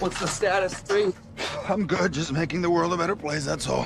What's the status, 3? I'm good, just making the world a better place, that's all.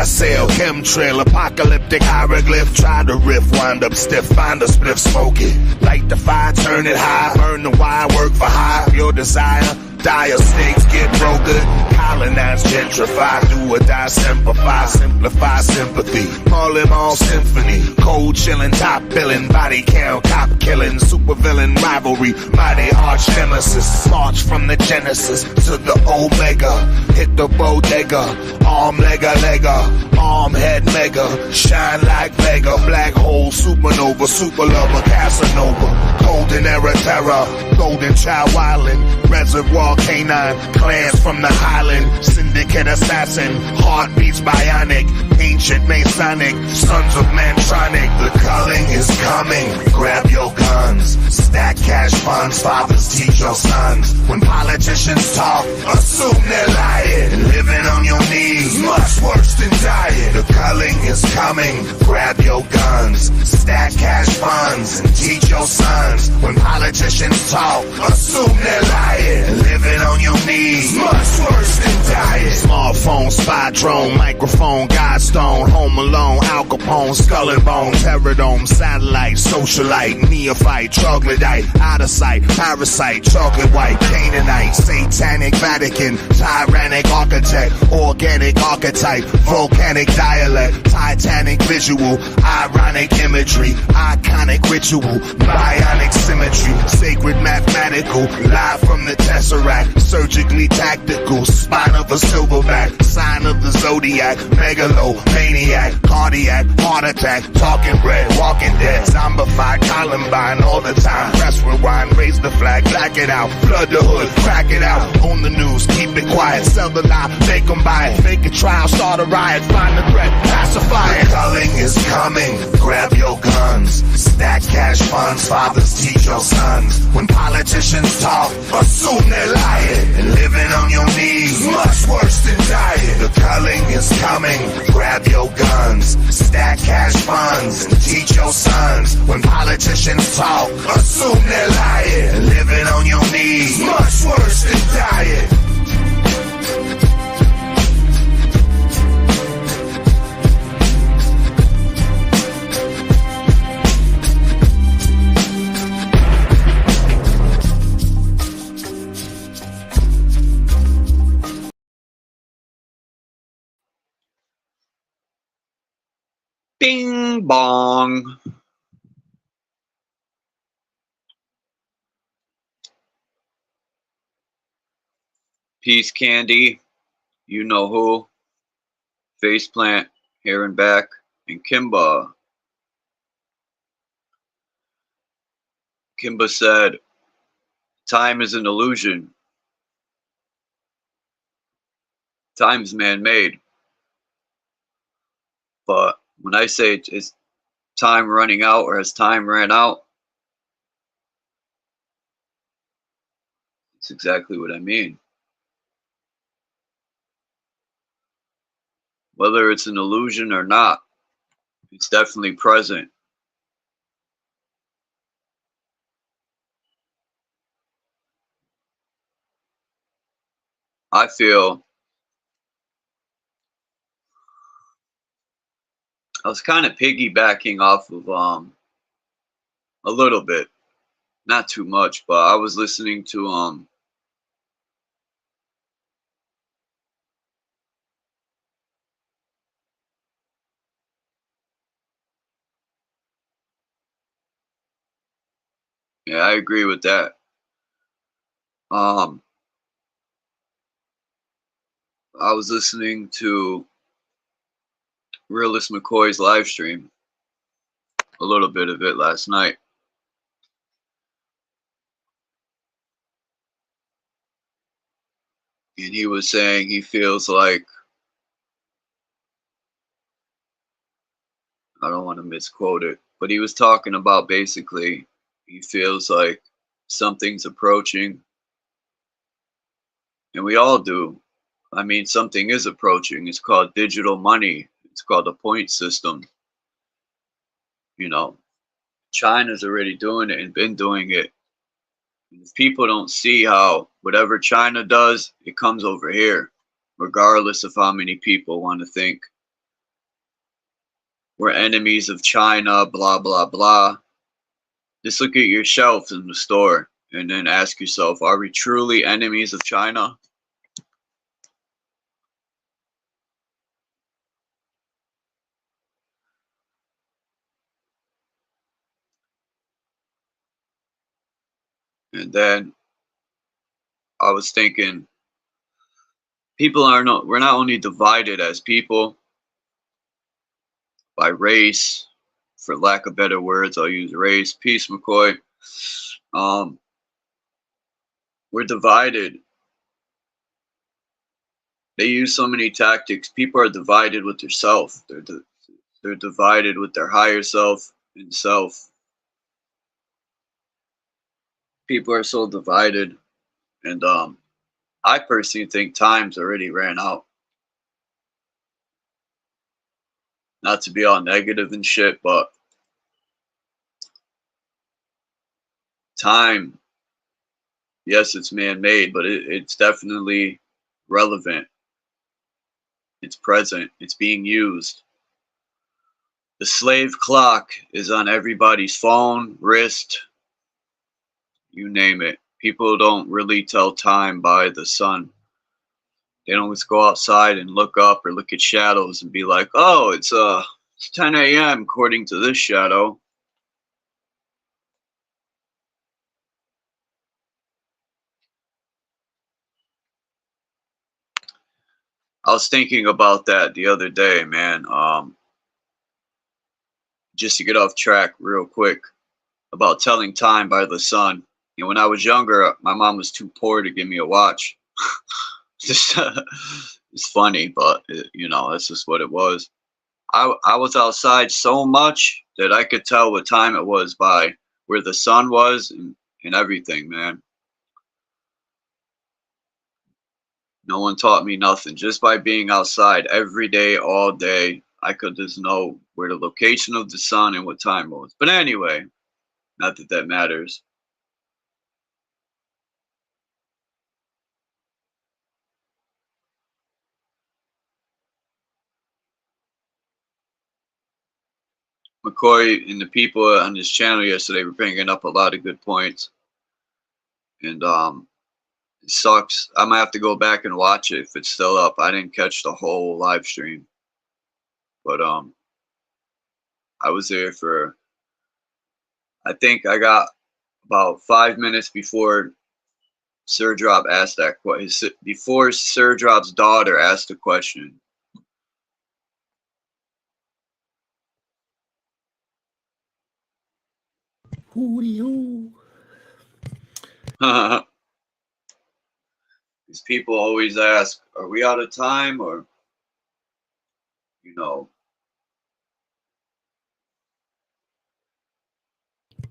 Sail, chemtrail, apocalyptic hieroglyph. Try to riff, wind up stiff, find a spliff, smoke it. Light the fire, turn it high, burn the wire, work for hire. Your desire, dire snakes get brokered. Colonize, gentrify, do or die, simplify sympathy. All in all symphony, cold chilling, top billing, body count, cop killing, super villain rivalry, mighty arch nemesis. March from the genesis to the omega, hit the bodega, arm lega, arm head mega, shine like Vega, black hole, supernova, super lover, Casanova, golden era terror, golden child wildin', reservoir canine, clans from the highland, syndicate assassin, heartbeats bionic, ancient masonic, sons of mantronic. The culling is coming, grab your guns, stack cash funds, fathers teach your sons. When politicians talk, assume they're lying, living on your knees, much worse than dying. The culling is coming, grab your guns, stack cash funds, and teach your sons. When politicians talk, assume they're lying, living on your knees, much worse than dying. Smartphone, spy drone, microphone, Godstone, Home Alone, Al Capone, Skull and Bone, Terradome, satellite, socialite, neophyte, troglodyte, out of sight, parasite, chocolate white, Canaanite, satanic Vatican, tyrannic architect, organic archetype, volcanic dialect, titanic visual, ironic imagery, iconic ritual, bionic symmetry, sacred mathematical, live from the tesseract, surgically tactical, spine of a silverback, sign of the zodiac, megalomaniac, cardiac, heart attack, talking red, walking dead, zombified, Columbine all the time, press rewind, raise the flag, black it out, flood the hood, crack it out, on the news, keep it quiet, sell the lie, make them buy it, fake a trial, start a riot, find the threat, pacify it. Culling is coming, grab your guns, stack cash funds, fathers teach your sons. When politicians talk, assume they're lying, and living on your knees, much worse than dying. The culling is coming, grab your guns, stack cash funds, and teach your sons. When politicians talk, assume they're lying, and living on your knees, much worse than dying. Bing bong. Peace Candy, you know who, Faceplant, Here and Back, and Kimba. Kimba said, time is an illusion. Time's man-made. But when I say it's time running out or has time ran out, it's exactly what I mean. Whether it's an illusion or not, it's definitely present. I feel I was kind of piggybacking off of a little bit, not too much, but I was listening to yeah, I agree with that. I was listening to Realist McCoy's live stream, a little bit of it last night. And he was saying he feels like, I don't want to misquote it, but he was talking about basically he feels like something's approaching And we all do. I mean, something is approaching. It's called digital money. It's called a point system. You know, China's already doing it and been doing it. And if people don't see how whatever China does, it comes over here, regardless of how many people want to think we're enemies of China, blah, blah, blah. Just look at your shelves in the store and then ask yourself, are we truly enemies of China? And then I was thinking, we're not only divided as people by race, for lack of better words, I'll use race. Peace, McCoy. We're divided. They use so many tactics. People are divided with their self. They're divided with their higher self and self. People are so divided, and I personally think time's already ran out. Not to be all negative and shit, but time, yes, it's man-made, but it's definitely relevant. It's present. It's being used. The slave clock is on everybody's phone, wrist, you name it. People don't really tell time by the sun. They don't just go outside and look up or look at shadows and be like, oh, it's 10 a.m. according to this shadow. I was thinking about that the other day, man. Just to get off track real quick about telling time by the sun. You know, when I was younger, my mom was too poor to give me a watch. Just, it's funny, but you know, that's just what it was. I was outside so much that I could tell what time it was by where the sun was and everything, man. No one taught me nothing. Just by being outside every day, all day, I could just know where the location of the sun and what time it was. But anyway, not that that matters. McCoy and the people on his channel yesterday were bringing up a lot of good points. And it sucks. I might have to go back and watch it if it's still up. I didn't catch the whole live stream. But I was there for, I think I got about 5 minutes before Sir Drop asked that question. Before Sir Drop's daughter asked the question. These people always ask, are we out of time? Or, you know.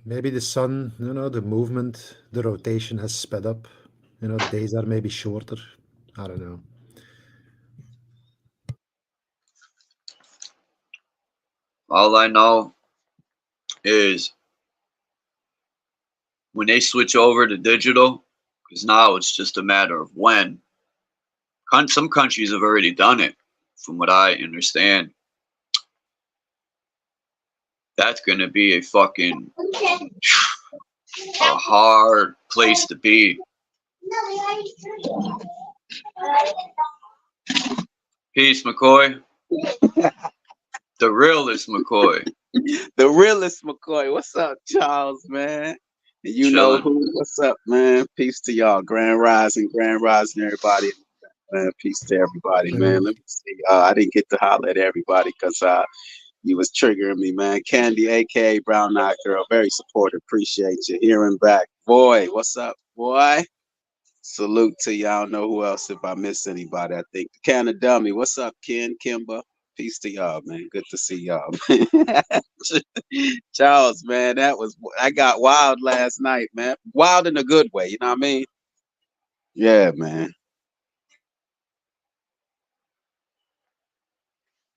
Maybe the sun, you know, the movement, the rotation has sped up. You know, days are maybe shorter. I don't know. All I know is when they switch over to digital, because now it's just a matter of when. Some countries have already done it, from what I understand. That's going to be a fucking a hard place to be. Peace, McCoy. The realest McCoy. The realest McCoy. What's up, Charles, man? You Chillin'. know who. What's up, man? Peace to y'all. Grand rising, everybody. Man, peace to everybody, man. Let me see. I didn't get to holler at everybody because you was triggering me, man. Candy, aka Brown Eyed Girl, very supportive. Appreciate you hearing back. Boy, what's up, boy? Salute to y'all. I don't know who else if I missed anybody. I think Can of Dummy. What's up, Ken, Kimba? Peace to y'all, man. Good to see y'all. Charles, man, I got wild last night, man. Wild in a good way, you know what I mean? Yeah, man.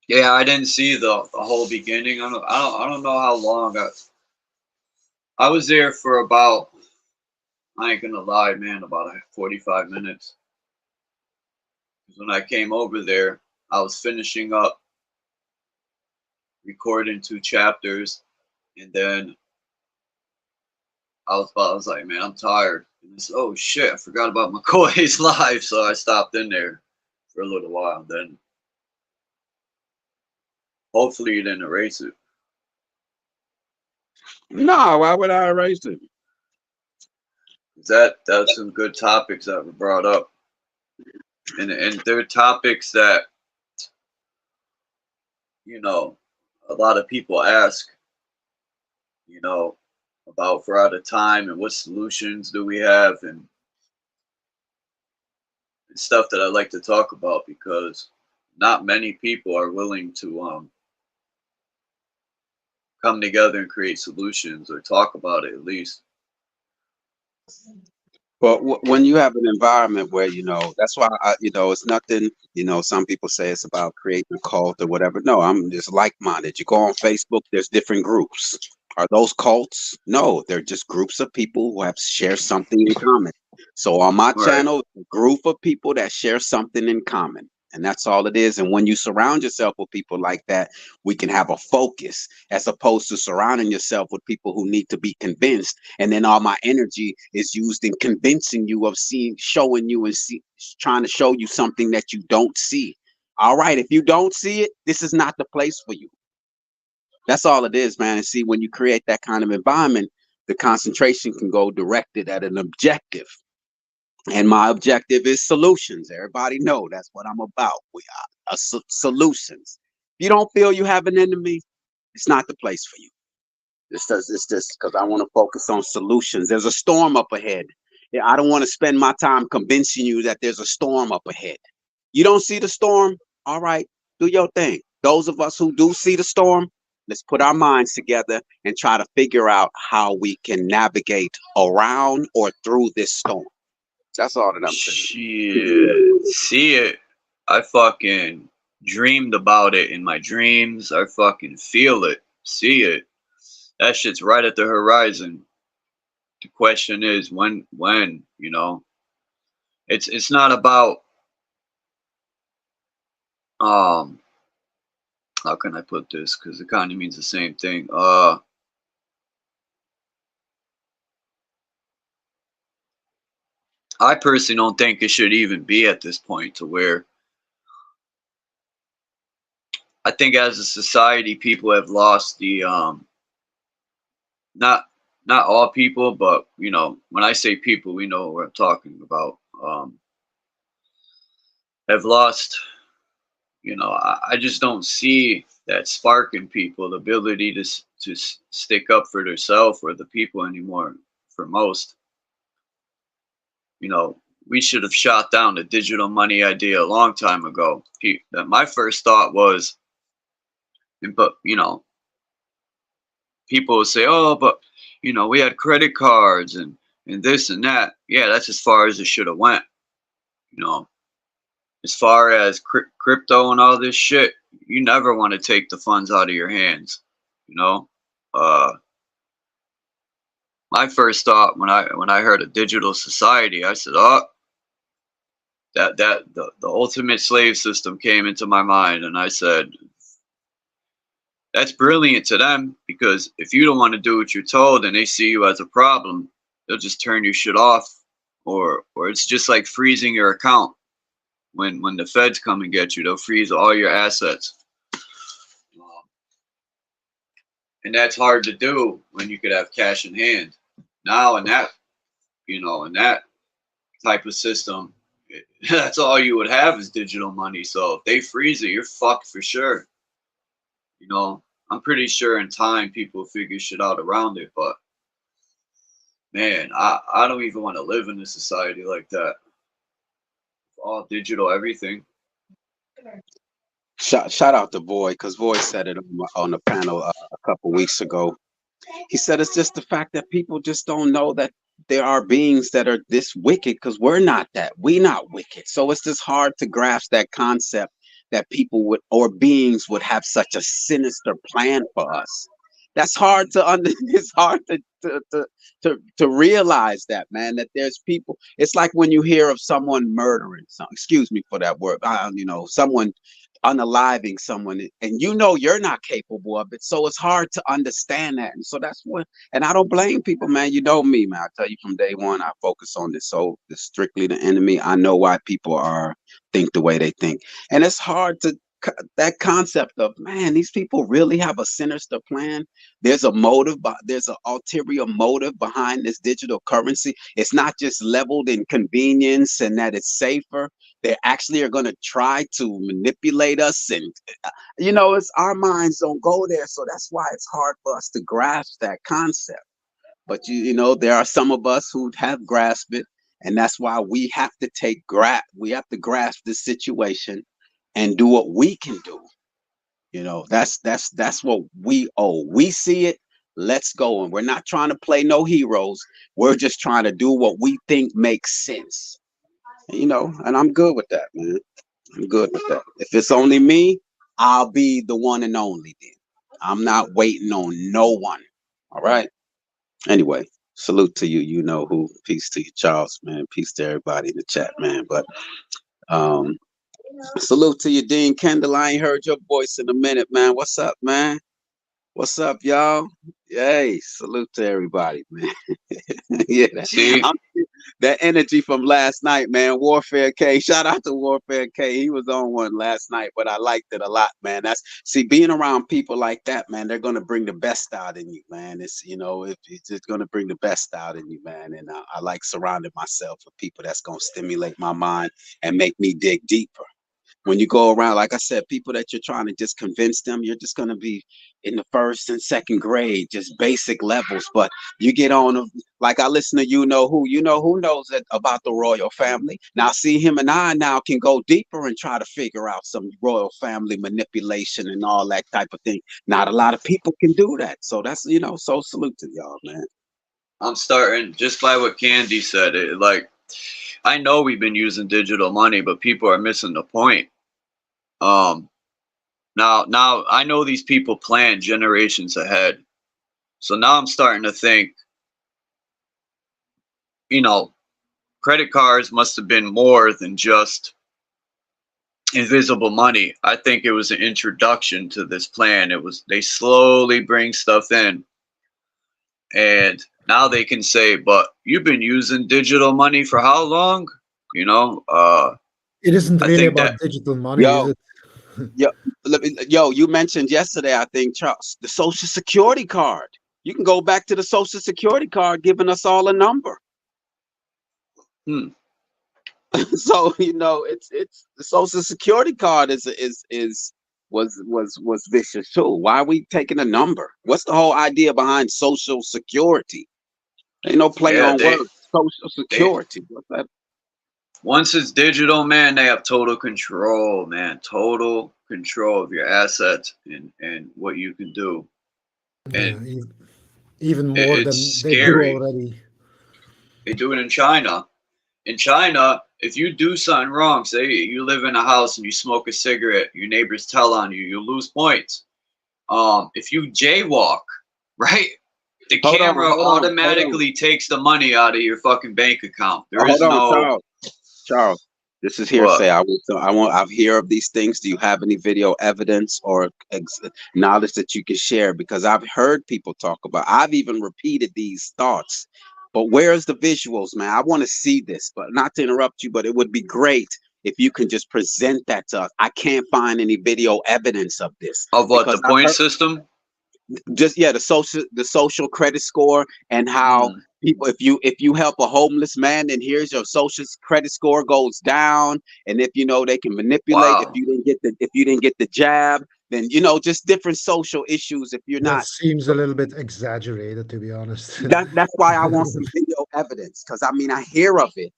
Yeah, I didn't see the whole beginning. I don't know how long. I was there for about, I ain't gonna lie, man, about 45 minutes. 'Cause when I came over there, I was finishing up recording 2 chapters, and then I was like, man, I'm tired. And it's, oh shit, I forgot about McCoy's live, so I stopped in there for a little while. Then hopefully you didn't erase it. No, why would I erase it? That's some good topics that were brought up, and they're topics that, you know, a lot of people ask, you know, about if we're out of time and what solutions do we have, and it's stuff that I like to talk about because not many people are willing to come together and create solutions or talk about it at least. But when you have an environment where, that's why, it's nothing, some people say it's about creating a cult or whatever. No, I'm just like-minded. You go on Facebook, there's different groups. Are those cults? No, they're just groups of people who have share something in common. So on my Right. channel, a group of people that share something in common. And that's all it is. And when you surround yourself with people like that, we can have a focus as opposed to surrounding yourself with people who need to be convinced. And then all my energy is used in convincing you of showing you and trying to show you something that you don't see. All right, if you don't see it, this is not the place for you. That's all it is, man. And see, when you create that kind of environment, the concentration can go directed at an objective. And my objective is solutions. Everybody know that's what I'm about. We are solutions. If you don't feel you have an enemy, it's not the place for you. It's just because I want to focus on solutions. There's a storm up ahead. Yeah, I don't want to spend my time convincing you that there's a storm up ahead. You don't see the storm? All right, do your thing. Those of us who do see the storm, let's put our minds together and try to figure out how we can navigate around or through this storm. That's all that I'm saying. Shit. See it. I fucking dreamed about it in my dreams. I fucking feel it. See it. That shit's right at the horizon. The question is when, you know. It's not about how can I put this? Because it kind of means the same thing. I personally don't think it should even be at this point to where I think as a society people have lost the not all people, but you know, when I say people, we know what I'm talking about. Have lost, you know, I just don't see that spark in people, the ability to stick up for themselves or the people anymore. For most, you know, we should have shot down the digital money idea a long time ago. My first thought was, but you know, people will say, "Oh, but you know, we had credit cards and this and that." Yeah, that's as far as it should have went. You know, as far as crypto and all this shit, you never want to take the funds out of your hands. You know, my first thought when I heard a digital society, I said, "Oh, the ultimate slave system came into my mind," and I said, that's brilliant to them, because if you don't want to do what you're told and they see you as a problem, they'll just turn your shit off, or it's just like freezing your account. When the feds come and get you, they'll freeze all your assets, and that's hard to do when you could have cash in hand. Now in that, you know, in that type of system, that's all you would have is digital money. So if they freeze it, you're fucked for sure. You know, I'm pretty sure in time people figure shit out around it, but man, I don't even want to live in a society like that. All digital everything. Shout out to Void, because Void said it on the panel a couple weeks ago. He said it's just the fact that people just don't know that there are beings that are this wicked, because we're not that. We're not wicked. So it's just hard to grasp that concept that people would or beings would have such a sinister plan for us. That's hard to it's hard to realize that, man, that there's people. It's like when you hear of someone murdering some, excuse me for that word, someone unaliving someone, and you're not capable of it, so it's hard to understand that. And so that's what, and I don't blame people, man. You know me, man. I tell you from day one, I focus on this. So this strictly the enemy. I know why people think the way they think, and it's hard to that concept of, man, these people really have a sinister plan. There's a motive, but there's an ulterior motive behind this digital currency. It's not just leveled in convenience and that it's safer. They actually are going to try to manipulate us, and it's our minds don't go there. So that's why it's hard for us to grasp that concept. But there are some of us who have grasped it, and that's why we have to grasp this situation and do what we can do. That's what we owe. We see it, let's go. And we're not trying to play no heroes. We're just trying to do what we think makes sense. And I'm good with that, man. I'm good with that. If it's only me, I'll be the one and only then. I'm not waiting on no one. All right. Anyway, salute to you. You know who. Peace to you, Charles, man. Peace to everybody in the chat, man. But salute to you, Dean Kendall. I ain't heard your voice in a minute, man. What's up, man? What's up, y'all? Yay, salute to everybody, man. Yeah, that energy from last night, man. Warfare K. Shout out to Warfare K. He was on one last night, but I liked it a lot, man. Being around people like that, man, they're gonna bring the best out in you, man. It's it's gonna bring the best out in you, man. And I like surrounding myself with people that's gonna stimulate my mind and make me dig deeper. When you go around, like I said, people that you're trying to just convince them, you're just going to be in the first and second grade, just basic levels. But you get on, like I listen to who knows about the royal family. Now, see, him and I now can go deeper and try to figure out some royal family manipulation and all that type of thing. Not a lot of people can do that. So that's, so salute to y'all, man. I'm starting, just by what Candy said, I know we've been using digital money, but people are missing the point. Now I know these people plan generations ahead. So now I'm starting to think, credit cards must have been more than just invisible money. I think it was an introduction to this plan. They slowly bring stuff in, and now they can say, but you've been using digital money for how long? It isn't really about digital money, is it? Yo, you mentioned yesterday, I think, Charles, the Social Security card. You can go back to the Social Security card giving us all a number. So it's the Social Security card was vicious too. Why are we taking a number? What's the whole idea behind Social Security? Ain't no play on words. Social Security. What's that? Once it's digital, man, they have total control, man. Total control of your assets and what you can do. And yeah, even more than they do already. They do it in China. In China, if you do something wrong, say you live in a house and you smoke a cigarette, your neighbors tell on you, you lose points. If you jaywalk, right? The camera automatically takes the money out of your fucking bank account. There is no... Charles, this is hearsay. I've heard of these things. Do you have any video evidence or knowledge that you can share? Because I've heard people talk about. I've even repeated these thoughts. But where's the visuals, man? I want to see this. But not to interrupt you, but it would be great if you can just present that to us. I can't find any video evidence of this. Of what, the point system? Just the social credit score, and how people, if you help a homeless man, then here's your social credit score goes down, and if they can manipulate. If you didn't get the jab, then just different social issues. If you're that not, seems a little bit exaggerated, to be honest. That's why I want some video evidence, because I hear of it,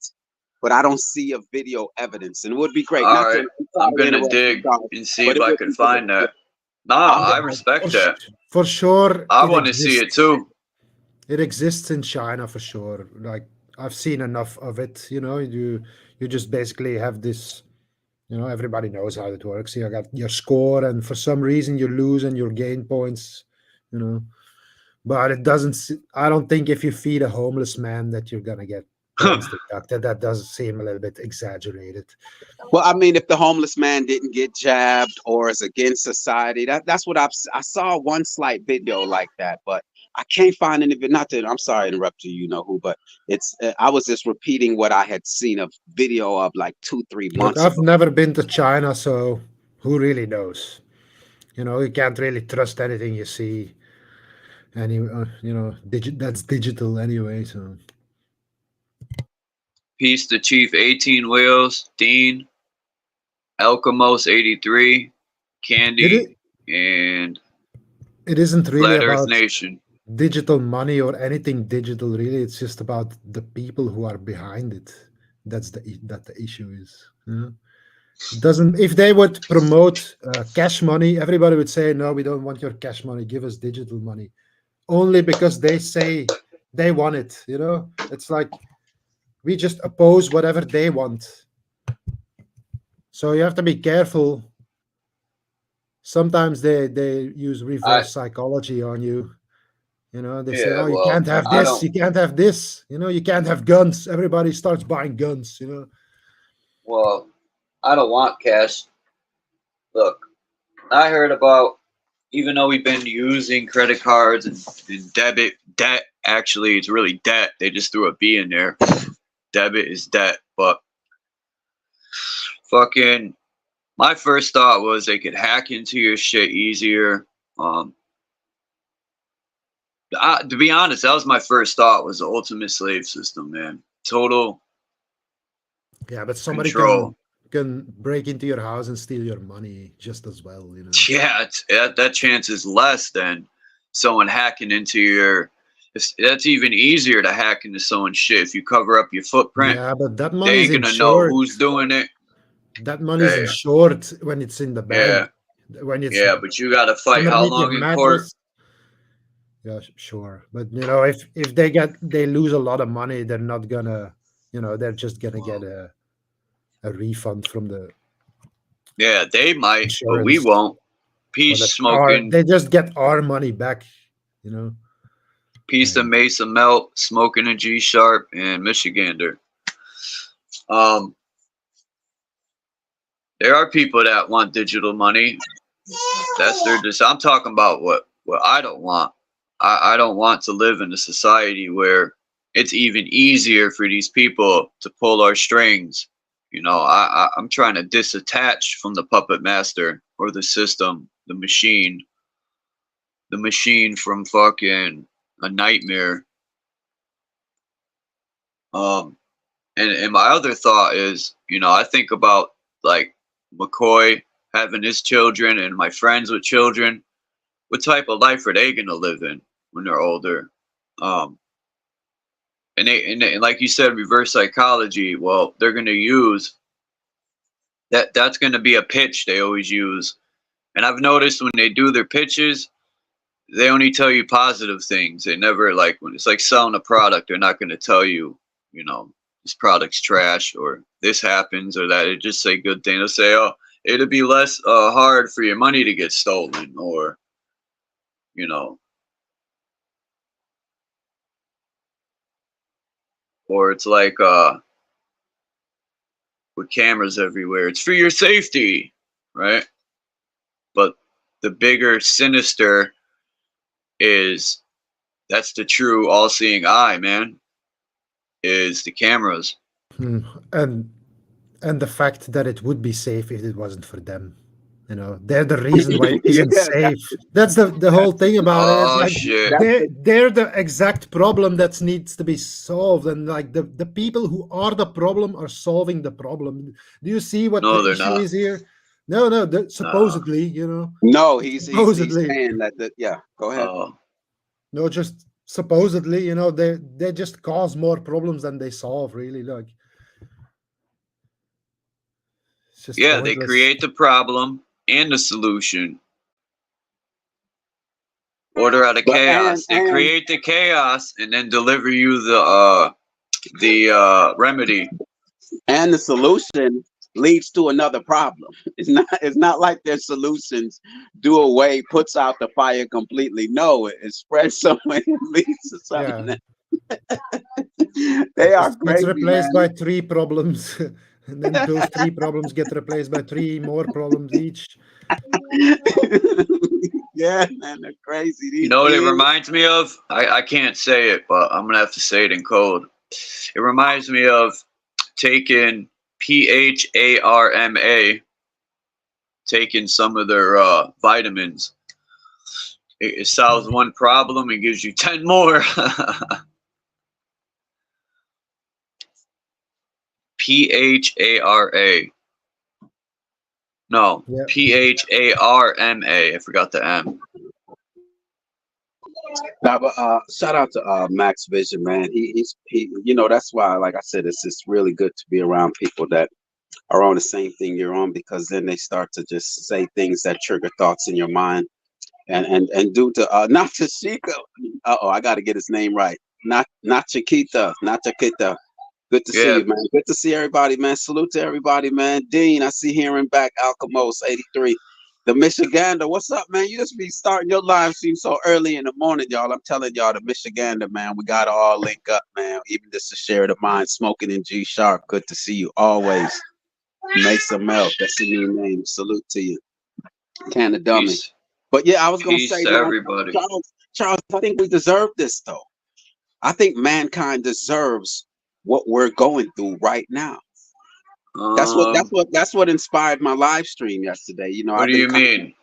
but I don't see a video evidence, and it would be great. All right, I'm gonna dig and see if I can find that. I respect that. For sure. I want to see it too. It exists in China for sure. Like, I've seen enough of it. You just basically have this You know, everybody knows how it works. You got your score, and for some reason you lose and you gain points. You know, but it doesn't. I don't think if you feed a homeless man that you're gonna get points deducted. That does seem a little bit exaggerated. Well, I mean, if the homeless man didn't get jabbed or is against society, that's what I saw one slight video like that, but I can't find any. Not that I'm sorry to interrupt you, you know who, but it's I was just repeating what I had seen a video of like 2-3 Look, months I've ago. never been to China, so who really knows? You know, you can't really trust anything you see. Any, you know, that's digital anyway. So Peace to Chief 18 Wheels, Dean, Elkamos 83, it Candy, and it isn't really Flat Earth about Nation. digital money or anything digital. Really, it's just about the people who are behind it. That's the issue is. You know? It doesn't. If they would promote cash money, everybody would say, "No, we don't want your cash money. Give us digital money." Only because they say they want it. You know, it's like we just oppose whatever they want. So you have to be careful. Sometimes they use I reverse psychology on you. You know, they say, yeah, "Oh, you well, can't have I this. don't. You can't have this. You know, you can't have guns." Everybody starts buying guns. You know. Well, I don't want cash. Look, I heard about, even though we've been using credit cards and debt. Actually, it's really debt. They just threw a B in there. Debit is debt, but fucking. My first thought was they could hack into your shit easier. To be honest, that was my first thought, was the ultimate slave system, man. Total Yeah, but somebody control. can break into your house and steal your money just as well. You know. Yeah, that chance is less than someone hacking into your. That's even easier to hack into someone's shit if you cover up your footprint. Yeah, but that They money is ain't gonna know insured. who's doing it. That money is Yeah, insured when it's in the yeah, bank. When it's yeah. But you got to fight how underneath your long in court? mattress. Yeah, sure. But you know, if they lose a lot of money, they're not gonna, you know, they're just gonna get a refund from the Yeah, they might, but we insurance. won't. Or Peace that's our smoking. they just get our money back, you know. Peace to Yeah. Mesa Melt, smoking a G Sharp, and Michigander. Um, there are people that want digital money. That's their. I'm talking about what I don't want. I don't want to live in a society where it's even easier for these people to pull our strings. You know, I'm trying to disattach from the puppet master or the system, the machine from fucking a nightmare. Um, and my other thought is, you know, I think about like McCoy having his children and my friends with children. What type of life are they gonna live in when they're older? Um, and like you said, reverse psychology. Well, they're gonna use that. That's gonna be a pitch they always use. And I've noticed when they do their pitches, they only tell you positive things. They never, like, when it's like selling a product, they're not gonna tell you, you know, this product's trash or this happens or that. They just say good things. They'll say, oh, it'll be less hard for your money to get stolen, or you know, or it's like with cameras everywhere, it's for your safety, right? But the bigger sinister is, that's the true all-seeing eye, man, is the cameras. Hmm. And the fact that it would be safe if it wasn't for them. You know, they're the reason why it Yeah, isn't safe. That's the whole thing about it. It's Oh like shit. that's they're the exact problem that needs to be solved. And like the people who are the problem are solving the problem. Do you see what No, the they're issue not. is here? No, no, No. supposedly, you know, no, he's supposedly. saying that yeah. Go ahead. No, just supposedly, you know, they just cause more problems than they solve, really. Like it's just Yeah, they pointless. create the problem and the solution. Order out of But chaos. They and create the chaos and then deliver you the remedy. the solution leads to another problem. It's not like their solutions do away, puts out the fire completely. No, it spreads somewhere and leads to something. Yeah, They it are just gets crazy, replaced man. by three problems, and then those three problems get replaced by three more problems each. Yeah, man, they're crazy. You These know what it beings. reminds me of? I can't say it, but I'm gonna have to say it in code. It reminds me of taking PHARMA, taking some of their vitamins. It solves one problem and gives you 10 more. PHARA. No, Yeah, PHARMA. I forgot the M. Now, but shout out to Max Vision, man. He. You know, that's why, like I said, it's just really good to be around people that are on the same thing you're on, because then they start to just say things that trigger thoughts in your mind. And due to not Tashika. Oh, I got to get his name right. Not Chiquita. Not Chiquita. Good to see Yeah, you, man. Good to see everybody, man. Salute to everybody, man. Dean, I see hearing back. Alchemos 83. The Michigander, what's up, man? You just be starting your live stream so early in the morning, y'all. I'm telling y'all, the Michigander, man. We gotta all link up, man. Even just to share the mind, smoking in G sharp. Good to see you always. Make some milk. That's the new name. Salute to you, Canada Dummy. peace. But yeah, I was gonna Peace say, to man, everybody. Charles, I think we deserve this though. I think mankind deserves what we're going through right now. Um, That's what inspired my live stream yesterday. You know, what do you mean?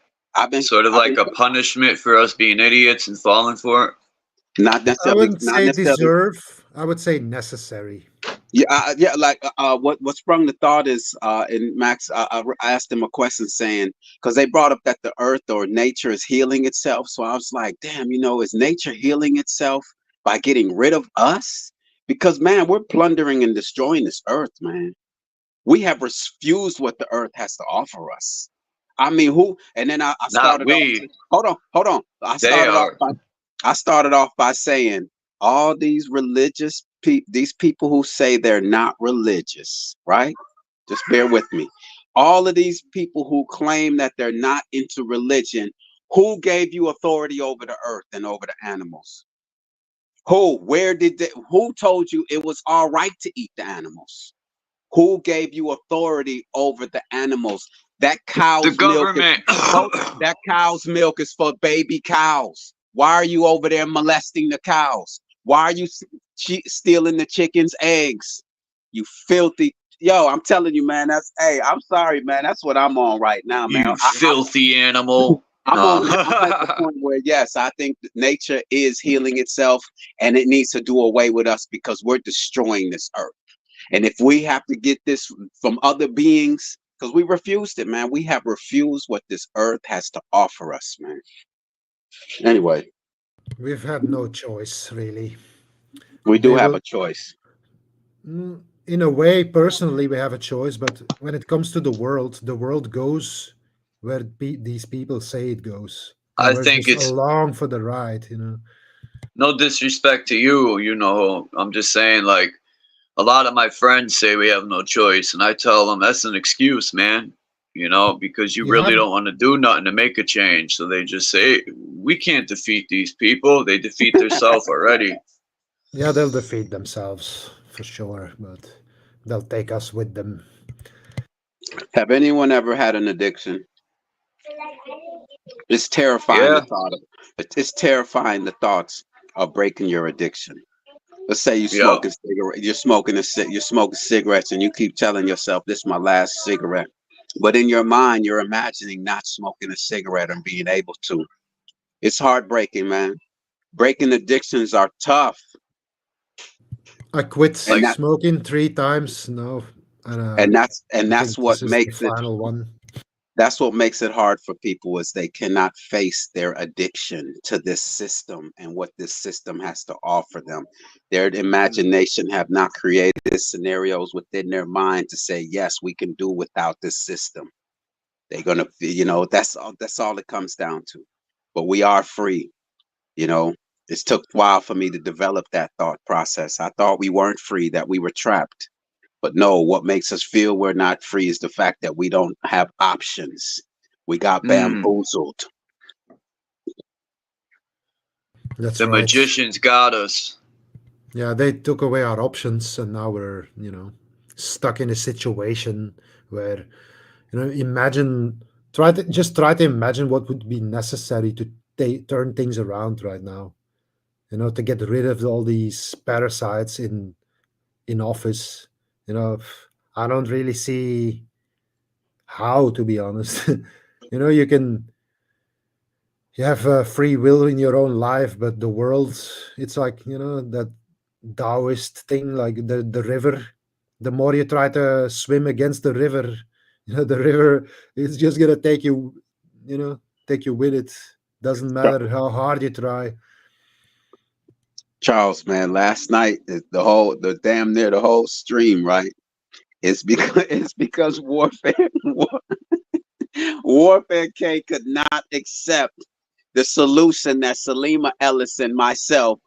Sort of I've like been a punishment for us being idiots and falling for it? I wouldn't say deserve. I would say necessary. Yeah, yeah. Like what sprung the thought is, and Max, I asked him a question saying, because they brought up that the earth or nature is healing itself. So I was like, damn, you know, is nature healing itself by getting rid of us? Because man, we're plundering and destroying this earth, man. We have refused what the earth has to offer us. I mean, who? And then I Not started off. we. Hold on. They are. I started off by saying all these religious people, these people who say they're not religious, right? Just bear with me. All of these people who claim that they're not into religion, who gave you authority over the earth and over the animals? Who? Where did they? Who told you it was all right to eat the animals? Who gave you authority over the animals? That The cow's milk is government. that cow's milk is for baby cows. Why are you over there molesting the cows? Why are you stealing the chicken's eggs? You filthy. Yo, I'm telling you, man. Hey, I'm sorry, man. That's what I'm on right now, man. You filthy animal. I'm at the point where yes, I think that nature is healing itself, and it needs to do away with us because we're destroying this earth. And if we have to get this from other beings, because we refused it, man, we have refused what this earth has to offer us, man. Anyway, We've had no choice, really. we do They have will, a choice. in a way, personally, we have a choice, but when it comes to the world goes where these people say it goes, and I we're think just it's along for the ride, you know. no disrespect to you, you know. I'm just saying, like, a lot of my friends say we have no choice, and I tell them that's an excuse, man. You know, because you You really have, don't want to do nothing to make a change. So they just say, we can't defeat these people. They defeat themselves already. yeah, they'll defeat themselves for sure, but they'll take us with them. Have anyone ever had an addiction? It's terrifying the Yeah, thought of it's terrifying the thoughts of breaking your addiction. Let's say yeah. you're smoking cigarettes and you keep telling yourself this is my last cigarette. But in your mind, you're imagining not smoking a cigarette and being able to. It's heartbreaking, man. Breaking addictions are tough. I quit And Like, that smoking 3 times now, and and I that's think this what is the makes it final one. hard for people is they cannot face their addiction to this system and what this system has to offer them. Their imagination have not created scenarios within their mind to say, yes, we can do without this system. They're gonna, that's all it comes down to. But we are free, you know. It took a while for me to develop that thought process. I thought we weren't free, that we were trapped. But no, what makes us feel we're not free is the fact that we don't have options. We got bamboozled. That's The right. magicians got us. Yeah, they took away our options, and now we're, stuck in a situation where, imagine, try to imagine what would be necessary to turn things around right now. To get rid of all these parasites in office. I don't really see how, to be honest. You have free will in your own life, but the world, it's like, that Taoist thing, like the river. The more you try to swim against the river, the river is just gonna take you with it. Doesn't matter how hard you try. Charles, man, last night the damn near the whole stream, right? It's because warfare K could not accept the solution that Salima Ellis and myself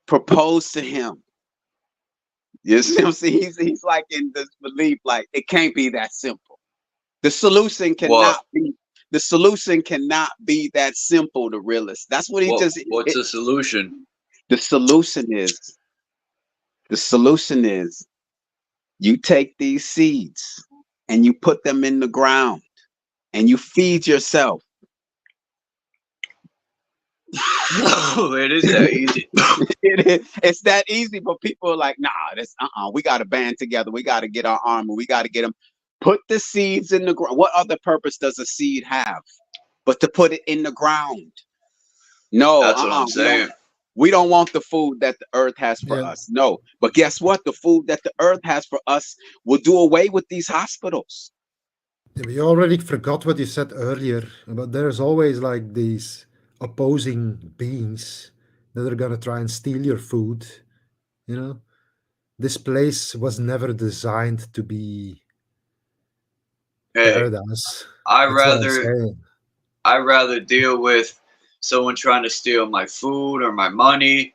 proposed to him. You see what I'm saying? He's like in this belief, like it can't be that simple. The solution cannot be. The solution cannot be that simple. The realist. That's what he just. What's the solution? The solution is you take these seeds and you put them in the ground and you feed yourself. No, it is that easy. It's that easy, but people are like, nah, this we got to band together. We got to get our armor. We got to get them. Put the seeds in the ground. What other purpose does a seed have but to put it in the ground? No, that's what I'm saying. We don't want the food that the earth has for us. No, but guess what? The food that the earth has for us will do away with these hospitals. We already forgot what you said earlier, but there's always like these opposing beings that are gonna try and steal your food. This place was never designed to be paradise. I'd That's what I'm saying. rather deal with someone trying to steal my food or my money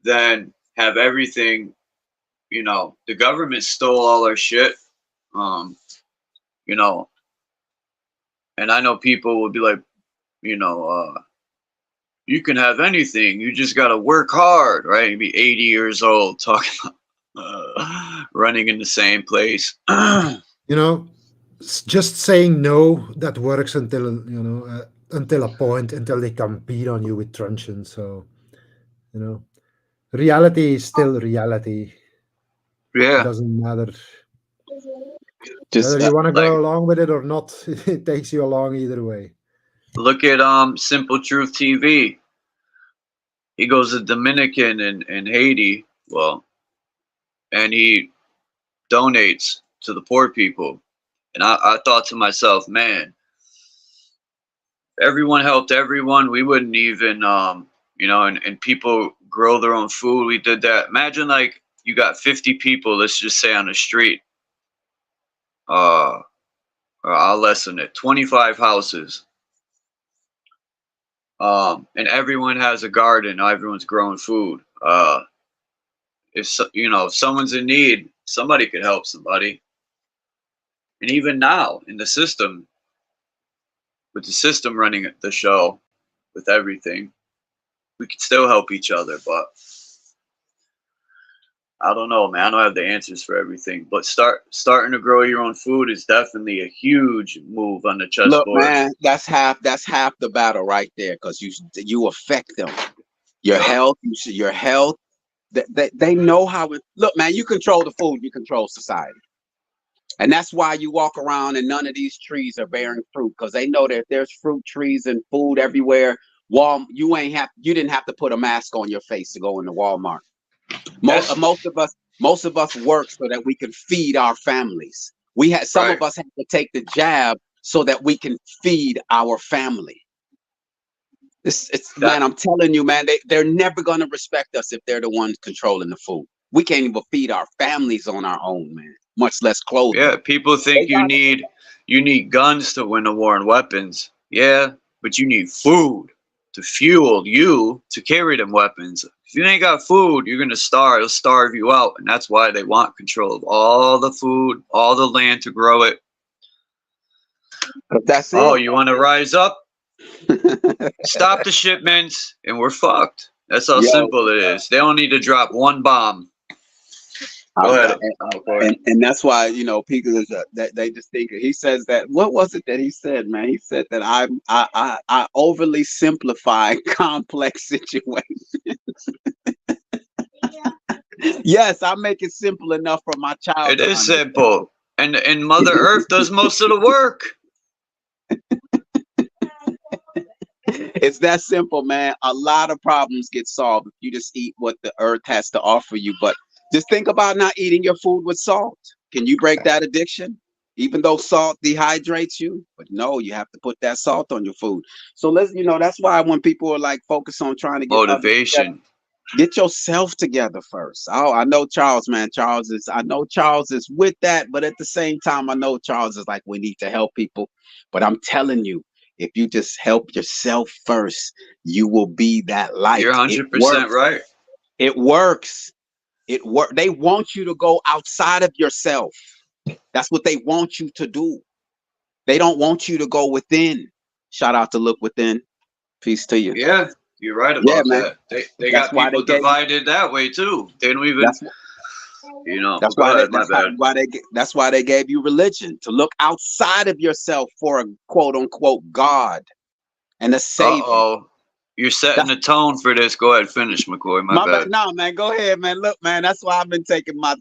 than have everything. The government stole all our shit. And I know people will be like, you can have anything. You just got to work hard, right? You'd be 80 years old talking about running in the same place. Just saying no, that works until, until a point, until they come beat on you with truncheons. So, reality is still reality. Yeah. It doesn't matter. Whether you want to go along with it or not, it takes you along either way. Look at Simple Truth TV. He goes to Dominican and Haiti, and he donates to the poor people. And I thought to myself, man, if everyone helped everyone, we wouldn't even, and people grow their own food. We did that. Imagine like you got 50 people, let's just say on the street. Or I'll lessen it, 25 houses. And everyone has a garden. Everyone's growing food. If someone's in need, somebody could help somebody. And even now in the system, with the system running the show, with everything, we could still help each other. But I don't know, man. I don't have the answers for everything. But starting to grow your own food is definitely a huge move on the chessboard. Look, man, that's half the battle right there, because you affect them. Your health, your health. They know how it. Look, man, you control the food, you control society. And that's why you walk around and none of these trees are bearing fruit, because they know that there's fruit trees and food everywhere. You didn't have to put a mask on your face to go into Walmart. Most of us work so that we can feed our families. Some of us have to take the jab so that we can feed our family. Man, I'm telling you, man, they're never gonna respect us if they're the ones controlling the food. We can't even feed our families on our own, man, much less clothing. Yeah, people think you need guns to win a war and weapons. Yeah, but you need food to fuel you to carry them weapons. If you ain't got food, you're gonna starve. It'll starve you out, and that's why they want control of all the food, all the land to grow it. But that's it. Oh, you want to rise up? Stop the shipments, and we're fucked. That's how simple it is. They don't need to drop one bomb. Go ahead. And that's why, you know, people is that they just think he says that. What was it that he said, man? He said that I overly simplify complex situations. Yes, I make it simple enough for my child. It is simple, and Mother Earth does most of the work. It's that simple, man. A lot of problems get solved if you just eat what the earth has to offer you. But just think about not eating your food with salt. Can you break that addiction? Even though salt dehydrates you, but no, you have to put that salt on your food. So let's, you know, that's why when people are like focus on trying to get motivation, get yourself together first. Oh, I know Charles, man. I know Charles is with that, but at the same time, I know Charles is like, we need to help people. But I'm telling you, if you just help yourself first, you will be that light. You're 100% right. It works. They want you to go outside of yourself. That's what they want you to do. They don't want you to go within. Shout out to Look Within. Peace to you. Yeah, you're right about that. They got people divided that way too. They don't even, you know. That's why they gave you religion, to look outside of yourself for a quote unquote God and a savior. You're setting the tone for this. Go ahead, finish, McCoy. My bad. No, man, go ahead, man. Look, man, that's why I've been taking my,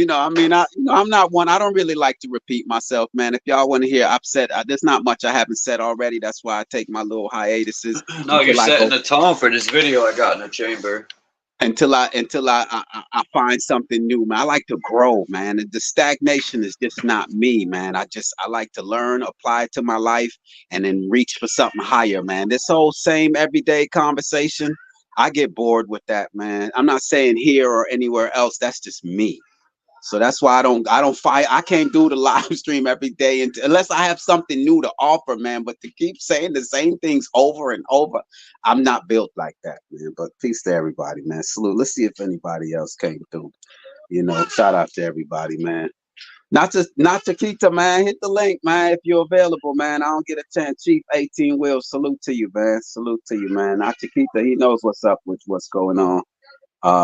I'm not one. I don't really like to repeat myself, man. If y'all want to hear, I've said there's not much I haven't said already. That's why I take my little hiatuses. No, you're setting the tone for this video I got in the chamber. Until I find something new, man. I like to grow, man. And the stagnation is just not me, man. I like to learn, apply it to my life, and then reach for something higher, man. This whole same everyday conversation, I get bored with that, man. I'm not saying here or anywhere else. That's just me. So that's why I don't fight. I can't do the live stream every day unless I have something new to offer, man. But to keep saying the same things over and over, I'm not built like that, man. But peace to everybody, man. Salute. Let's see if anybody else came through. You know, shout out to everybody, man. Not Chiquita, man. Hit the link, man, if you're available, man. I don't get a chance. Chief 18 Wheels, salute to you, man. Salute to you, man. Not Chiquita, he knows what's up with what's going on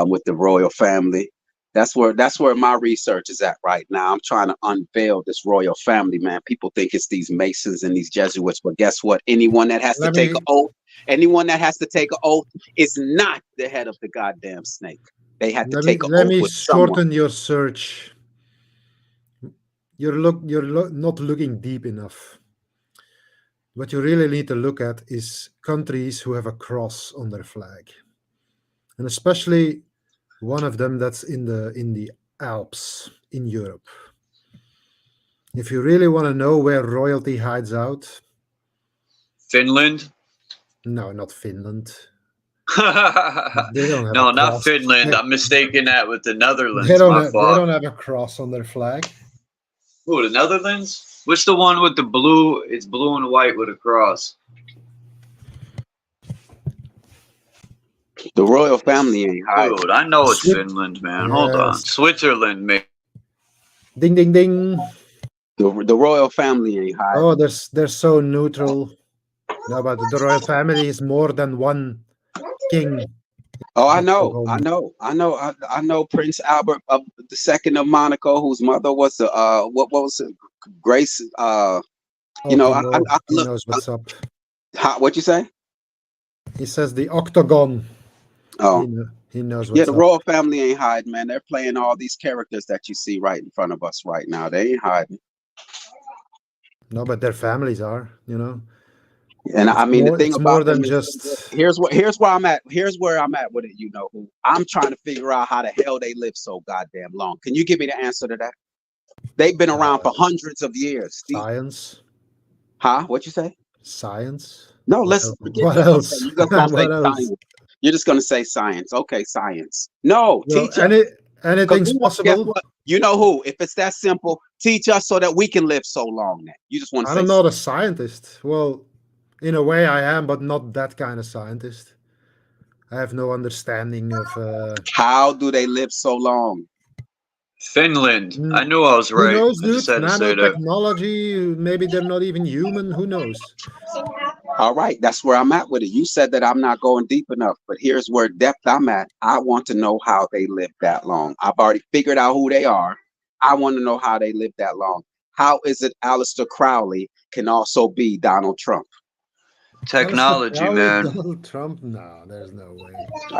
with the royal family. That's where my research is at right now. I'm trying to unveil this royal family, man. People think it's these Masons and these Jesuits, but guess what? Anyone that has to take an oath is not the head of the goddamn snake. They have to take an oath. Let me shorten your search. You're not looking deep enough. What you really need to look at is countries who have a cross on their flag, and especially one of them that's in the Alps in Europe. If you really want to know where royalty hides out, Finland? No, not Finland. They don't have no, not Finland. I'm mistaking that with the Netherlands. They don't have a cross on their flag. Oh, the Netherlands? What's the one with the blue? It's blue and white with a cross. The royal family ain't hiding. Dude, I know it's Finland, man. Yes. Hold on. Switzerland, man. Ding, ding, ding. The royal family ain't hiding. Oh, they're so neutral. No, but the royal family is more than one king. Oh, I know Prince Albert of II of Monaco, whose mother was what was it? Grace. He knows what's up. What you say? He says the octagon. Oh, he knows what's up. The royal family ain't hiding, man. They're playing all these characters that you see right in front of us right now. They ain't hiding. No, but their families are, you know. And I mean, the thing about more than just here's where I'm at. Here's where I'm at with it. You know who? I'm trying to figure out how the hell they live so goddamn long. Can you give me the answer to that? They've been around for hundreds of years. Science. Huh? What you say? Science. No, let's forget what else? You're just gonna say science. Okay, science. No, teach us. Anything's possible. You know who? If it's that simple, teach us so that we can live so long. Then you just want to. I'm not a scientist. Well, In a way, I am, but not that kind of scientist. I have no understanding of. How do they live so long? Finland. I Mm, knew I was who right. knows, I just dude? had to say that. Nanotechnology. Maybe they're not even human. Who knows? All right, that's where I'm at with it. You said that I'm not going deep enough, but here's where depth I'm at. I want to know how they live that long. I've already figured out who they are. I want to know how they live that long. How is it Aleister Crowley can also be Donald Trump? Alistair Technology, Crowley, man. Donald Trump? No, there's no way.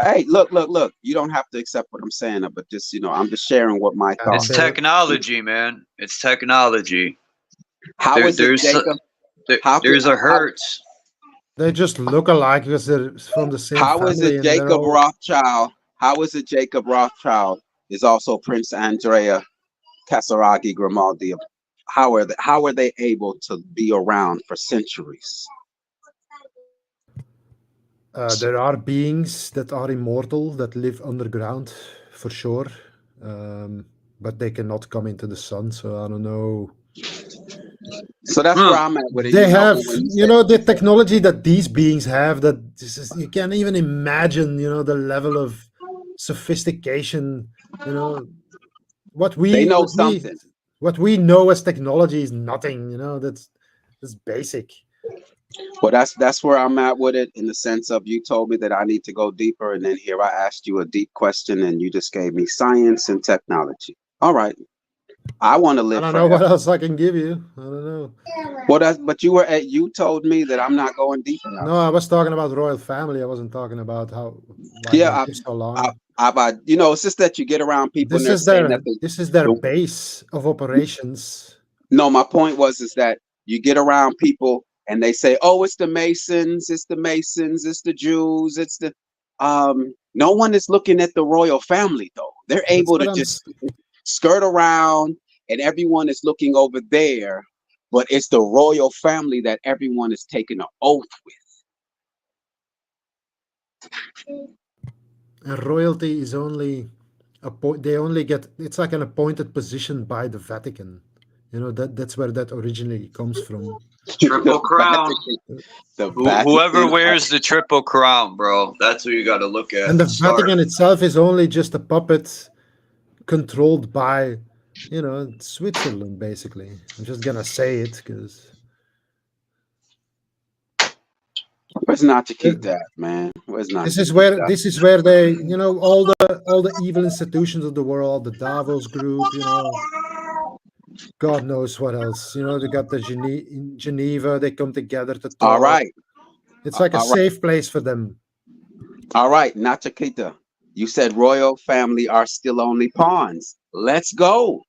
Hey, look. You don't have to accept what I'm saying, but just I'm just sharing what my And It's thoughts. technology, man. It's technology. How is it, Jacob? How There's a how Hertz. they just look alike because they're from the same how is family, it and they're Jacob all. Rothschild? How is it Jacob Rothschild is also Prince Andrea Casaraghi Grimaldi? How are they able to be around for centuries? There are beings that are immortal that live underground, for sure, but they cannot come into the sun. So I don't know. So that's where Huh. I'm at with it. They have, When you you say know, the technology that these beings have. That this is, you can't even imagine. You know, the level of sophistication. You know, what they we know what we something. what we know as technology is nothing. You know, that's basic. Well, that's where I'm at with it in the sense of you told me that I need to go deeper, and then here I asked you a deep question, and you just gave me science and technology. All right, I want to I live don't know what forever. else I can give you. I don't know. Well, but you told me that I'm not going deep enough. No, I was talking about royal family. I wasn't talking about how why they Yeah, live so long. it's just that you get around people and they're saying that This is their the base of operations. no, my point was is that you get around people and they say, "Oh, it's the Masons, it's the Masons, it's the Jews, it's the." No one is looking at the royal family though. They're That's able what to I'm. just skirt around, and everyone is looking over there, but it's the royal family that everyone is taking an oath with. And royalty is only a point. They only get. It's like an appointed position by the Vatican. You know that's where that originally comes from. Triple the crown. Vatican, the Whoever Vatican. wears the triple crown, bro. That's who you got to look at And the to start. Vatican itself is only just a puppet controlled by, Switzerland. Basically, I'm just gonna say it because. Where's not to keep that, man? Where's not This to is keep where that? they, all the evil institutions of the world, the Davos group, God knows what else. They got the in Geneva, they come together to All talk. right, It's like a all right, safe place for them. all right. Not Chiquita. You said royal family are still only pawns. Let's go.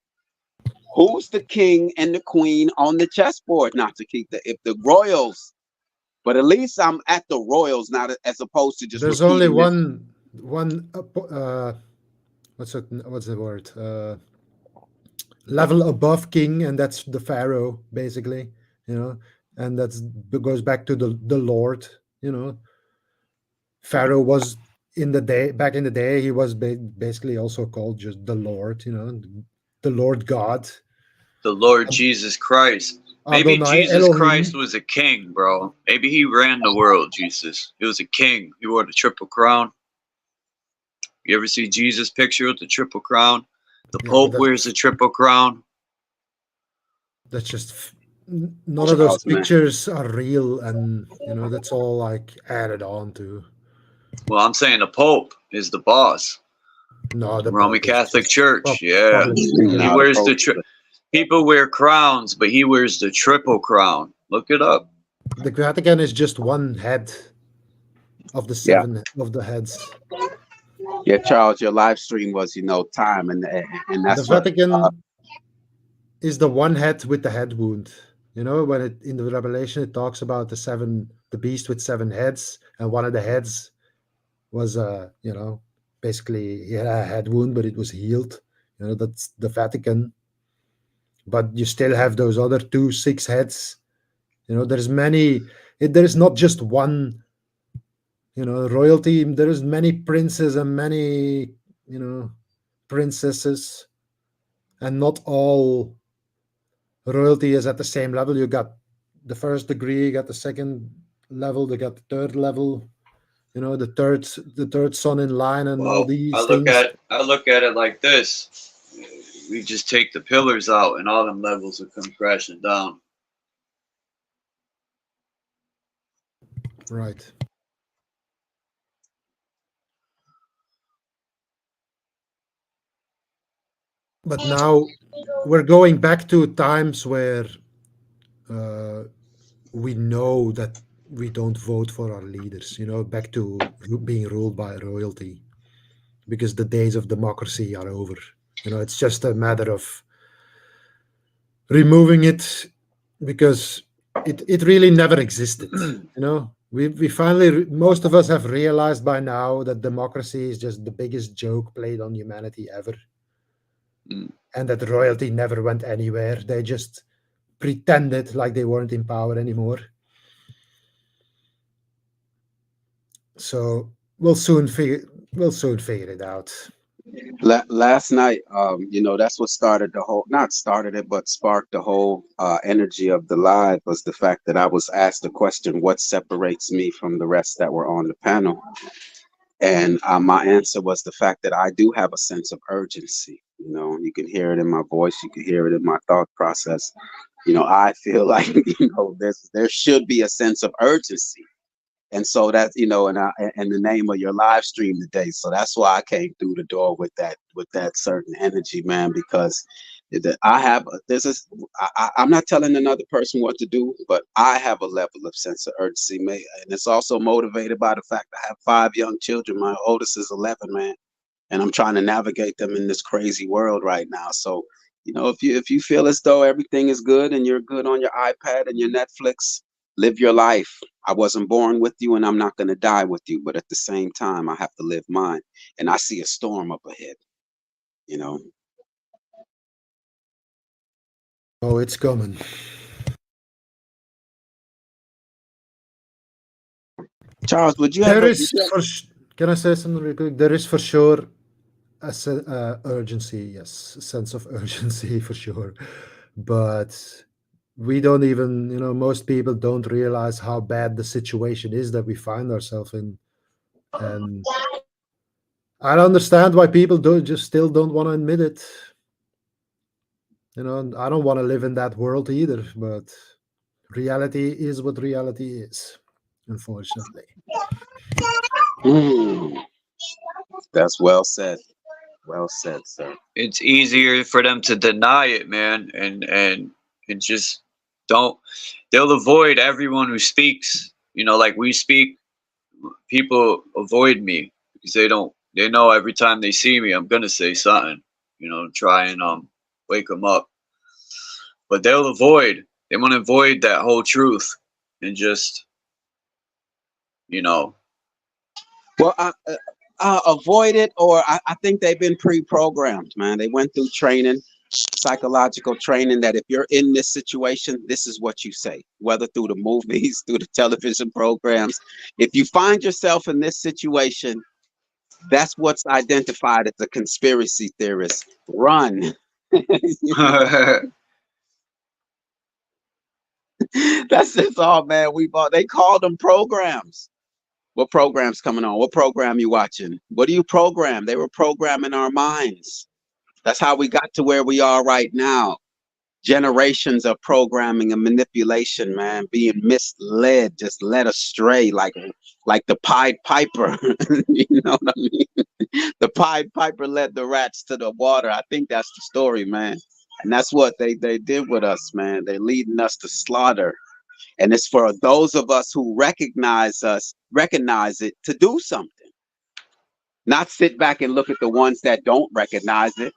Who's the king and the queen on the chessboard, not Chiquita? If the royals, but at least I'm at the royals, not as opposed to just There's only repeating this. one what's the word? Level above king, and that's the pharaoh, basically, and that goes back to the Lord, you know. Pharaoh was back in the day, he was basically also called just the Lord, the Lord God. The Lord Jesus Christ. Maybe Adonai Jesus Christ Elohim. was a king, bro. Maybe he ran the world, Jesus. He was a king. He wore the triple crown. You ever see Jesus picture with the triple crown? The Yeah, but Pope wears the triple crown. that's just none of those Charles, man. pictures are real, and that's all like added on to. Well, I'm saying the Pope is the boss. No, The the Roman Pope is Catholic just Church, yeah. public He figure. No, the wears Pope. people wear crowns, but he wears the triple crown. Look it up. The Vatican is just one head of the Yeah, seven of the heads. yeah, Charles. Your live stream was, time, and The that's what. Vatican is the one head with the head wound. When it in the Revelation it talks about the beast with seven heads, and one of the heads was basically he had a head wound, but it was healed. That's the Vatican. But you still have those other two six heads. There's many. There is not just one. Royalty. There is many princes and many princesses, and not all royalty is at the same level. You got the first degree, you got the second level, they got the third level, you know, the third sun in line, and all Well, these things. I look at it like this. We just take the pillars out and all them levels will come crashing down. Right. But now we're going back to times where uh, we know that we don't vote for our leaders, you know, back to being ruled by royalty, because the days of democracy are over. You know, it's just a matter of removing it, because it really never existed. You know, we finally, most of us have realized by now that democracy is just the biggest joke played on humanity ever, Mm. and that royalty never went anywhere. They just pretended like they weren't in power anymore. So we'll soon figure it out. Last night, you know, that's what started the whole, not started it, but sparked the whole energy of the live, was the fact that I was asked the question, what separates me from the rest that were on the panel? And my answer was the fact that I do have a sense of urgency. You know, you can hear it in my voice, you can hear it in my thought process. You know, I feel like, you know, there should be a sense of urgency. And so that, you know, and the name of your live stream today. So that's why I came through the door with that certain energy, man, because I have this is I'm not telling another person what to do, but I have a level of sense of urgency, man, and it's also motivated by the fact I have 5 young children. My oldest is 11, man, and I'm trying to navigate them in this crazy world right now. So, you know, if you feel as though everything is good and you're good on your iPad and your Netflix, live your life. I wasn't born with you and I'm not going to die with you, but at the same time, I have to live mine. And I see a storm up ahead, you know. Oh, it's coming. Charles, would you There ever? is can I say something real quick? There is for sure urgency, yes, a sense of urgency for sure. But we don't even, you know, most people don't realize how bad the situation is that we find ourselves in. And I don't understand why people don't just still don't want to admit it. You know, I don't want to live in that world either, but reality is what reality is, unfortunately. Mm, that's well said. Well said, sir. It's easier for them to deny it, man, and just don't. They'll avoid everyone who speaks. You know, like we speak, people avoid me because they don't. They know every time they see me, I'm gonna say something. You know, try and wake them up. But they'll avoid. They want to avoid that whole truth and just, you know. Well, avoid it, or I think they've been pre-programmed, man. They went through training, psychological training, that if you're in this situation, this is what you say, whether through the movies, through the television programs. If you find yourself in this situation, that's what's identified as a conspiracy theorist. Run. That's just all, man. They call them programs. What program's coming on? What program you watching? What do you program? They were programming our minds. That's how we got to where we are right now. Generations of programming and manipulation, man, being misled, just led astray, like the Pied Piper. You know what I mean? The Pied Piper led the rats to the water. I think that's the story, man. And that's what they did with us, man. They're leading us to slaughter. And it's for those of us who recognize it, to do something. Not sit back and look at the ones that don't recognize it.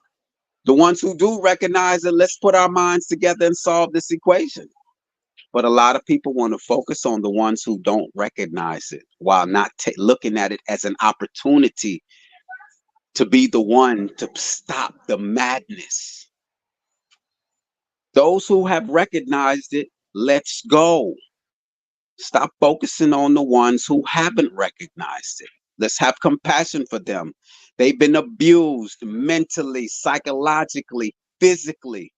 The ones who do recognize it, let's put our minds together and solve this equation. But a lot of people want to focus on the ones who don't recognize it, while not looking at it as an opportunity to be the one to stop the madness. Those who have recognized it, let's go. Stop focusing on the ones who haven't recognized it. Let's have compassion for them. They've been abused mentally, psychologically, physically.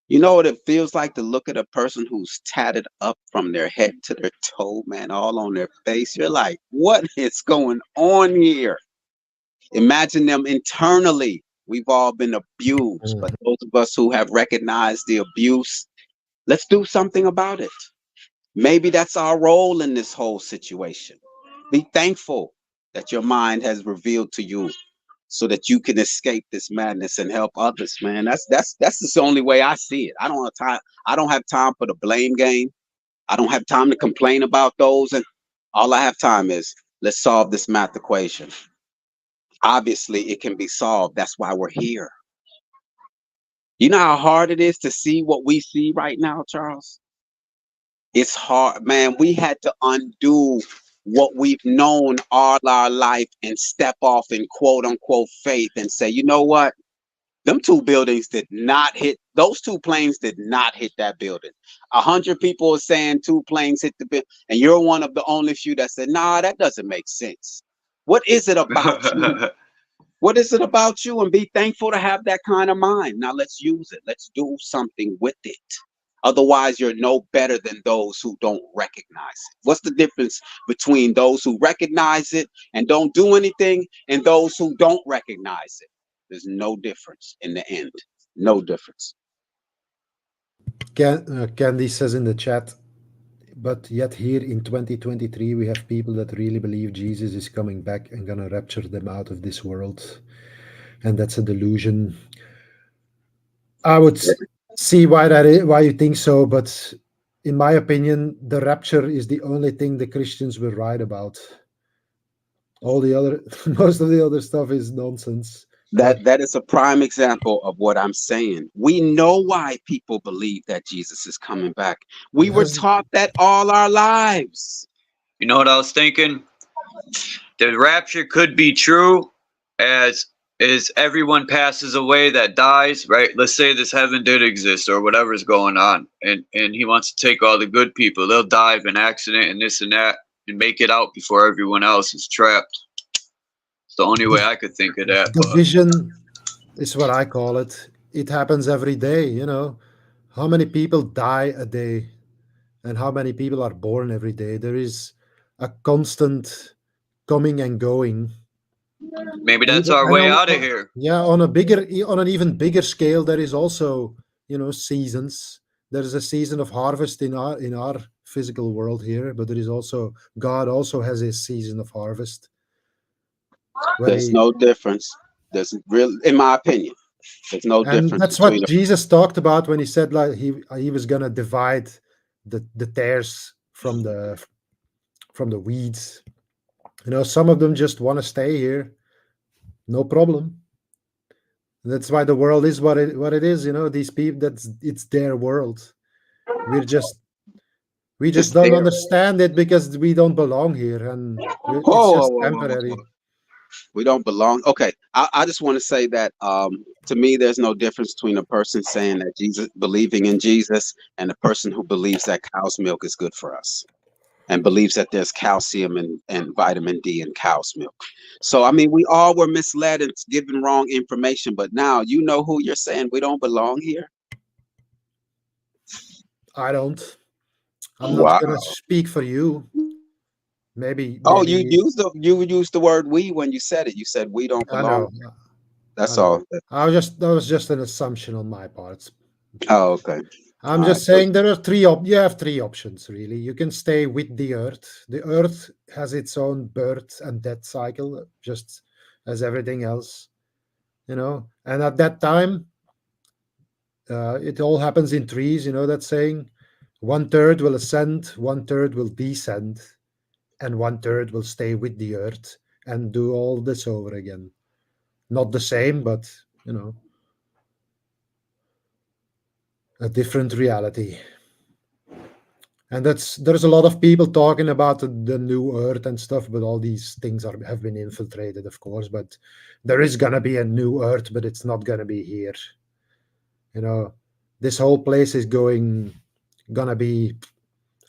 You know what it feels like to look at a person who's tatted up from their head to their toe, man, all on their face. You're like, what is going on here? Imagine them internally. We've all been abused, but those of us who have recognized the abuse, let's do something about it. Maybe that's our role in this whole situation. Be thankful that your mind has revealed to you so that you can escape this madness and help others, man. That's just the only way I see it. I don't have time for the blame game. I don't have time to complain about those, and all I have time is let's solve this math equation. Obviously, it can be solved. That's why we're here. You know how hard it is to see what we see right now, Charles? It's hard, man. We had to undo what we've known all our life and step off in quote unquote faith and say, you know what? Them two buildings did not hit, those two planes did not hit that building. 100 people are saying two planes hit the building, and you're one of the only few that said, nah, that doesn't make sense. What is it about you? What is it about you? And be thankful to have that kind of mind. Now let's use it. Let's do something with it. Otherwise, you're no better than those who don't recognize it. What's the difference between those who recognize it and don't do anything and those who don't recognize it? There's no difference in the end. No difference. Candy says in the chat, but yet here in 2023, we have people that really believe Jesus is coming back and gonna rapture them out of this world. And that's a delusion. I would see why that is, why you think so, but in my opinion, the rapture is the only thing the Christians will write about. All the other, most of the other stuff is nonsense. That is a prime example of what I'm saying. We know why people believe that Jesus is coming back. We were taught that all our lives. You know what I was thinking? The rapture could be true as everyone passes away that dies, right? Let's say this heaven did exist or whatever's going on, and he wants to take all the good people. They'll die of an accident and this and that and make it out before everyone else is trapped. It's the only way I could think of that. The vision is what I call it. It happens every day, you know. How many people die a day and how many people are born every day? There is a constant coming and going. Maybe that's our way out of here. Yeah, on an even bigger scale, there is also, you know, seasons. There is a season of harvest in our physical world here, but there is also, God also has his season of harvest. There's no difference. There's real, in my opinion, there's no difference. And that's what Jesus talked about when he said like he was gonna divide the tares from the weeds. You know, some of them just want to stay here, no problem. That's why the world is what it is. You know, these people, it's their world. We just don't understand it because we don't belong here, and it's just temporary. We don't belong. Okay, I just want to say that to me, there's no difference between a person saying that Jesus, believing in Jesus, and a person who believes that cow's milk is good for us and believes that there's calcium and vitamin D in cow's milk. So, I mean, we all were misled and given wrong information, but now you know who you're saying we don't belong here. I don't. I'm not going to speak for you. Maybe. Oh, you used the word "we" when you said it. You said we don't belong. I know. That's all. That was just an assumption on my part. Oh, okay. I'm just saying there are you have three options really. You can stay with the earth. The earth has its own birth and death cycle, just as everything else, you know. And at that time, it all happens in threes. You know that saying: 1/3 will ascend, 1/3 will descend, and 1/3 will stay with the earth and do all this over again. Not the same, but you know, a different reality. And there's a lot of people talking about the new earth and stuff, but all these things have been infiltrated, of course. But there is gonna be a new earth, but it's not gonna be here. You know, this whole place is gonna be,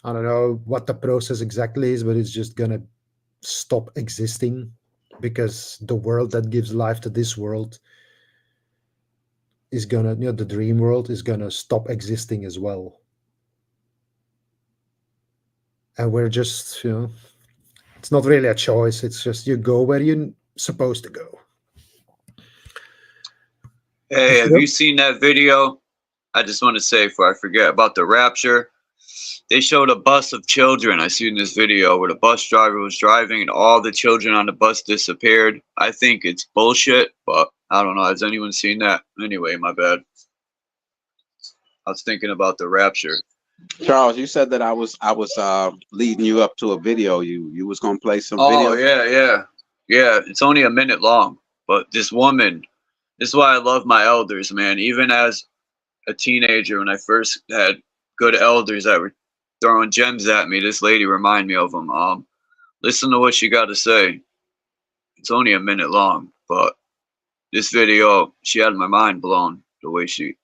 I don't know what the process exactly is, but it's just gonna stop existing because the world that gives life to this world is gonna, the dream world is gonna stop existing as well. And we're just, it's not really a choice. It's just you go where you're supposed to go. Hey, If you have you don't, seen that video? I just want to say before I forget about the rapture. They showed a bus of children. I seen this video where the bus driver was driving and all the children on the bus disappeared. I think it's bullshit, but I don't know. Has anyone seen that? Anyway, my bad. I was thinking about the rapture. Charles, you said that I was leading you up to a video. You was gonna play some Oh, video. yeah. It's only a minute long, but this woman. This is why I love my elders, man. Even as a teenager, when I first had good elders that were throwing gems at me, this lady reminded me of them. Listen to what she got to say. It's only a minute long, but this video, she had my mind blown the way she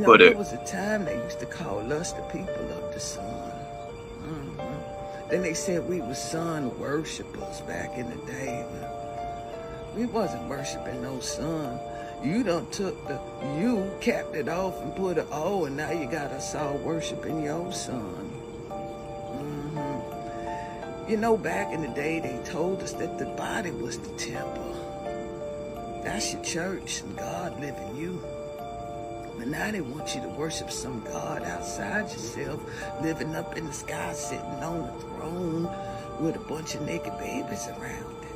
put There it. was a time they used to call us the people of the sun. Then they said we were sun worshipers back in the day. We wasn't worshiping no sun. You done took capped it off and put an O, and now you got us all worshiping your son. Back in the day, they told us that the body was the temple. That's your church, and God live in you. But now they want you to worship some God outside yourself, living up in the sky, sitting on the throne with a bunch of naked babies around it.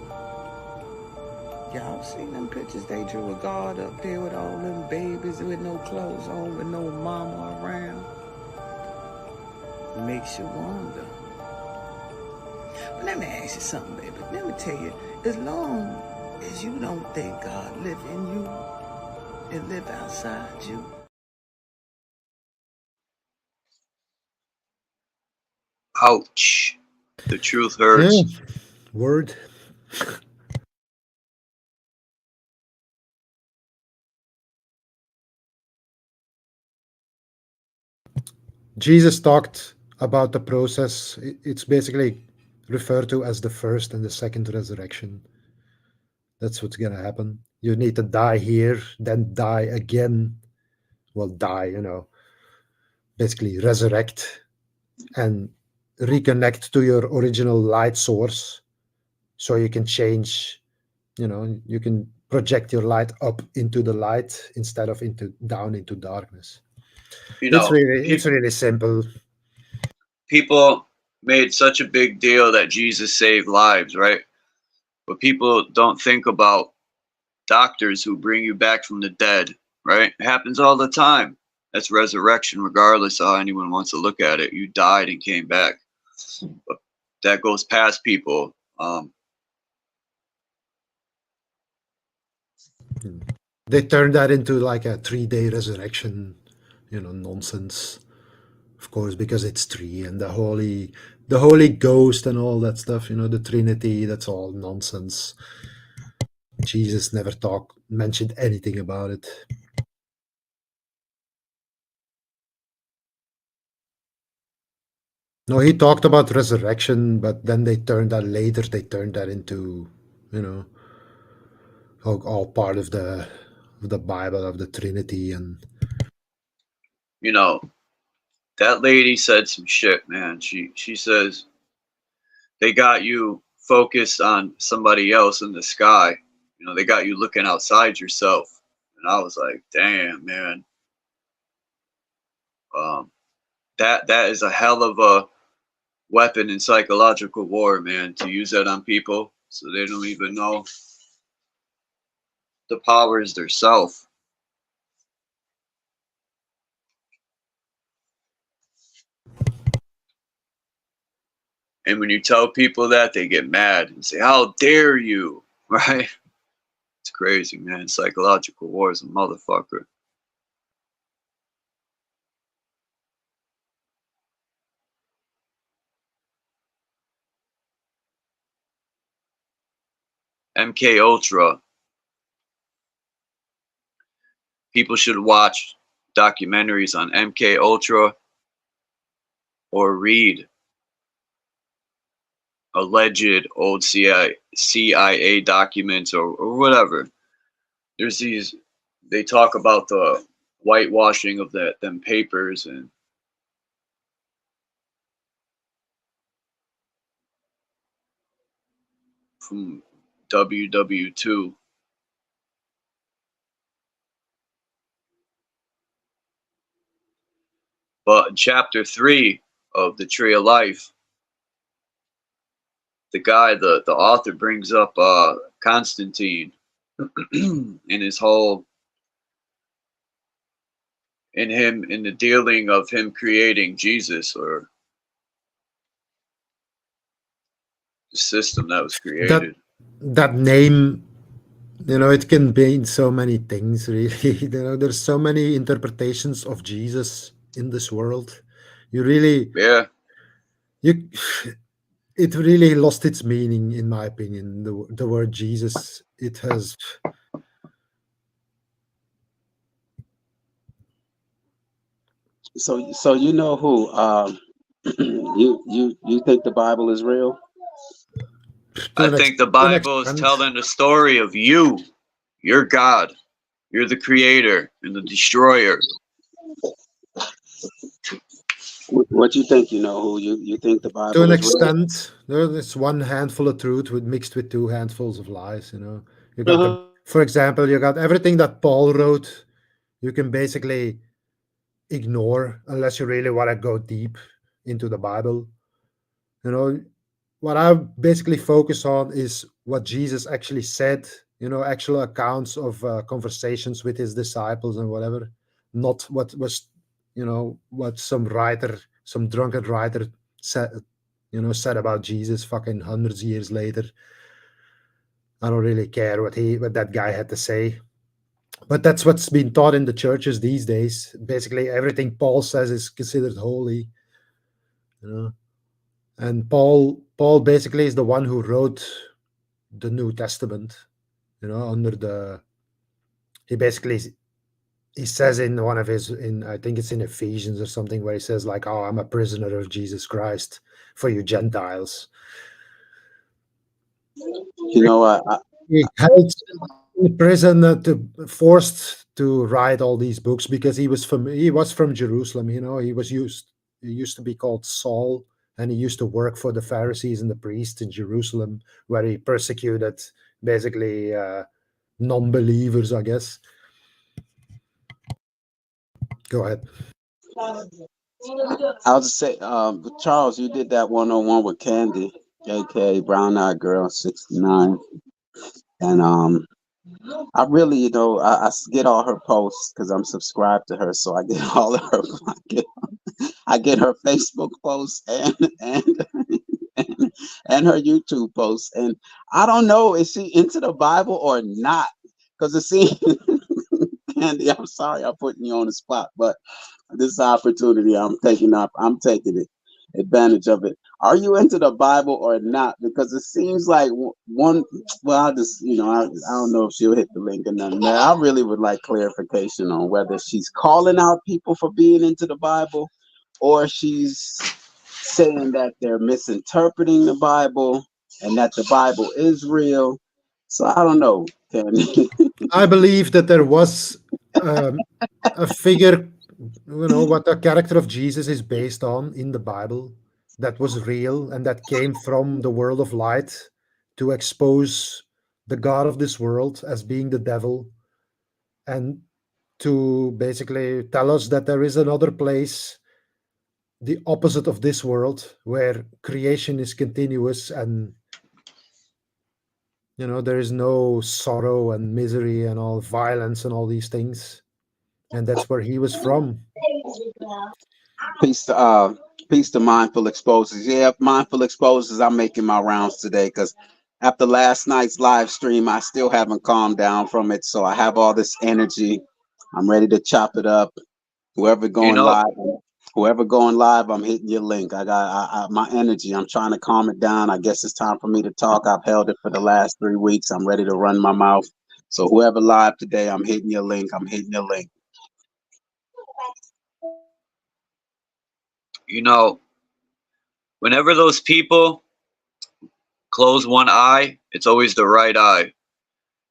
Y'all seen them pictures? They drew a God up there with all them babies with no clothes on, with no mama around. It makes you wonder. But let me ask you something, baby. Let me tell you, as long as you don't think God live in you and live outside you, Ouch. The truth yeah, hurts. word. Jesus talked about the process. It's basically referred to as the first and the second resurrection. That's what's gonna happen. You need to die here, then die again. Well, die, basically resurrect and reconnect to your original light source, so you can change. You can project your light up into the light instead of down into darkness. You It's know, really simple. people made such a big deal that Jesus saved lives, right? But people don't think about doctors who bring you back from the dead, right? It happens all the time. That's resurrection, regardless of how anyone wants to look at it. You died and came back. But that goes past people. They turned that into like a 3-day resurrection, nonsense. Of course, because it's three and the Holy Ghost and all that stuff, the Trinity, that's all nonsense. Jesus never mentioned anything about it. No, he talked about resurrection, but then they turned that into, all part of the Bible, of the Trinity. And That lady said some shit, man. She says they got you focused on somebody else in the sky. They got you looking outside yourself. And I was like, damn, man. That is a hell of a weapon in psychological war, man, to use that on people so they don't even know the power is their self. And when you tell people that, they get mad and say, how dare you, right? It's crazy, man. Psychological war is a motherfucker. MK Ultra. People should watch documentaries on MK Ultra or read alleged old CIA documents or whatever. There's these they talk about the whitewashing of them papers and from WW2. But in chapter 3 of the Tree of Life, the author brings up Constantine in his whole in the dealing of him creating Jesus, or the system that was created. That name, it can mean so many things, really. There's so many interpretations of Jesus in this world. You really, Yeah. you, it really lost its meaning, in my opinion. The word Jesus, it has. So you know who you think the Bible is real? I think the To an Bible is extent. telling the story of you. You're God. You're the creator and the destroyer. What you think? You know who you think the To Bible an is real? extent, there's one handful of truth mixed with two handfuls of lies. You got Uh-huh. for example, you got everything that Paul wrote. You can basically ignore unless you really want to go deep into the Bible. You know, what I basically focus on is what Jesus actually said. Actual accounts of conversations with his disciples and whatever, not what was, what some drunken writer said. Said about Jesus fucking hundreds of years later. I don't really care what that guy had to say. But that's what's been taught in the churches these days. Basically, everything Paul says is considered holy. You know, and Paul basically is the one who wrote the New Testament. Under the he basically he says in one of his in I think it's in Ephesians or something where he says like, "Oh, I'm a prisoner of Jesus Christ for you Gentiles." You know what? He held in prison forced to write all these books because he was from Jerusalem. He used to be called Saul, and he used to work for the Pharisees and the priests in Jerusalem, where he persecuted basically non-believers, I guess. Go ahead. I'll just say, Charles, you did that 101 with Candy, aka Brown Eyed Girl 69, and I really, I get all her posts because I'm subscribed to her, so I get all of her. I get her Facebook posts and and her YouTube posts, and I don't know, is she into the Bible or not? Because it seems, Candy, I'm sorry I'm putting you on the spot, but this opportunity I'm taking up. I'm taking it advantage of it. Are you into the Bible or not? Because it seems like one. Well, I just I don't know if she'll hit the link or nothing. Man, I really would like clarification on whether she's calling out people for being into the Bible, or she's saying that they're misinterpreting the Bible and that the Bible is real. So I don't know, Candy. I believe that there was a figure, what the character of Jesus is based on in the Bible, that was real and that came from the world of light to expose the God of this world as being the devil, and to basically tell us that there is another place, the opposite of this world, where creation is continuous and there is no sorrow and misery and all violence and all these things, and that's where he was from. Peace to peace to mindful exposures. Yeah, mindful exposures. I'm making my rounds today because after last night's live stream, I still haven't calmed down from it. So I have all this energy. I'm ready to chop it up. Whoever You going know, live, whoever going live, I'm hitting your link. I my energy. I'm trying to calm it down. I guess it's time for me to talk. I've held it for the last 3 weeks. I'm ready to run my mouth. So whoever live today, I'm hitting your link. I'm hitting your link. you know, whenever those people close one eye, it's always the right eye.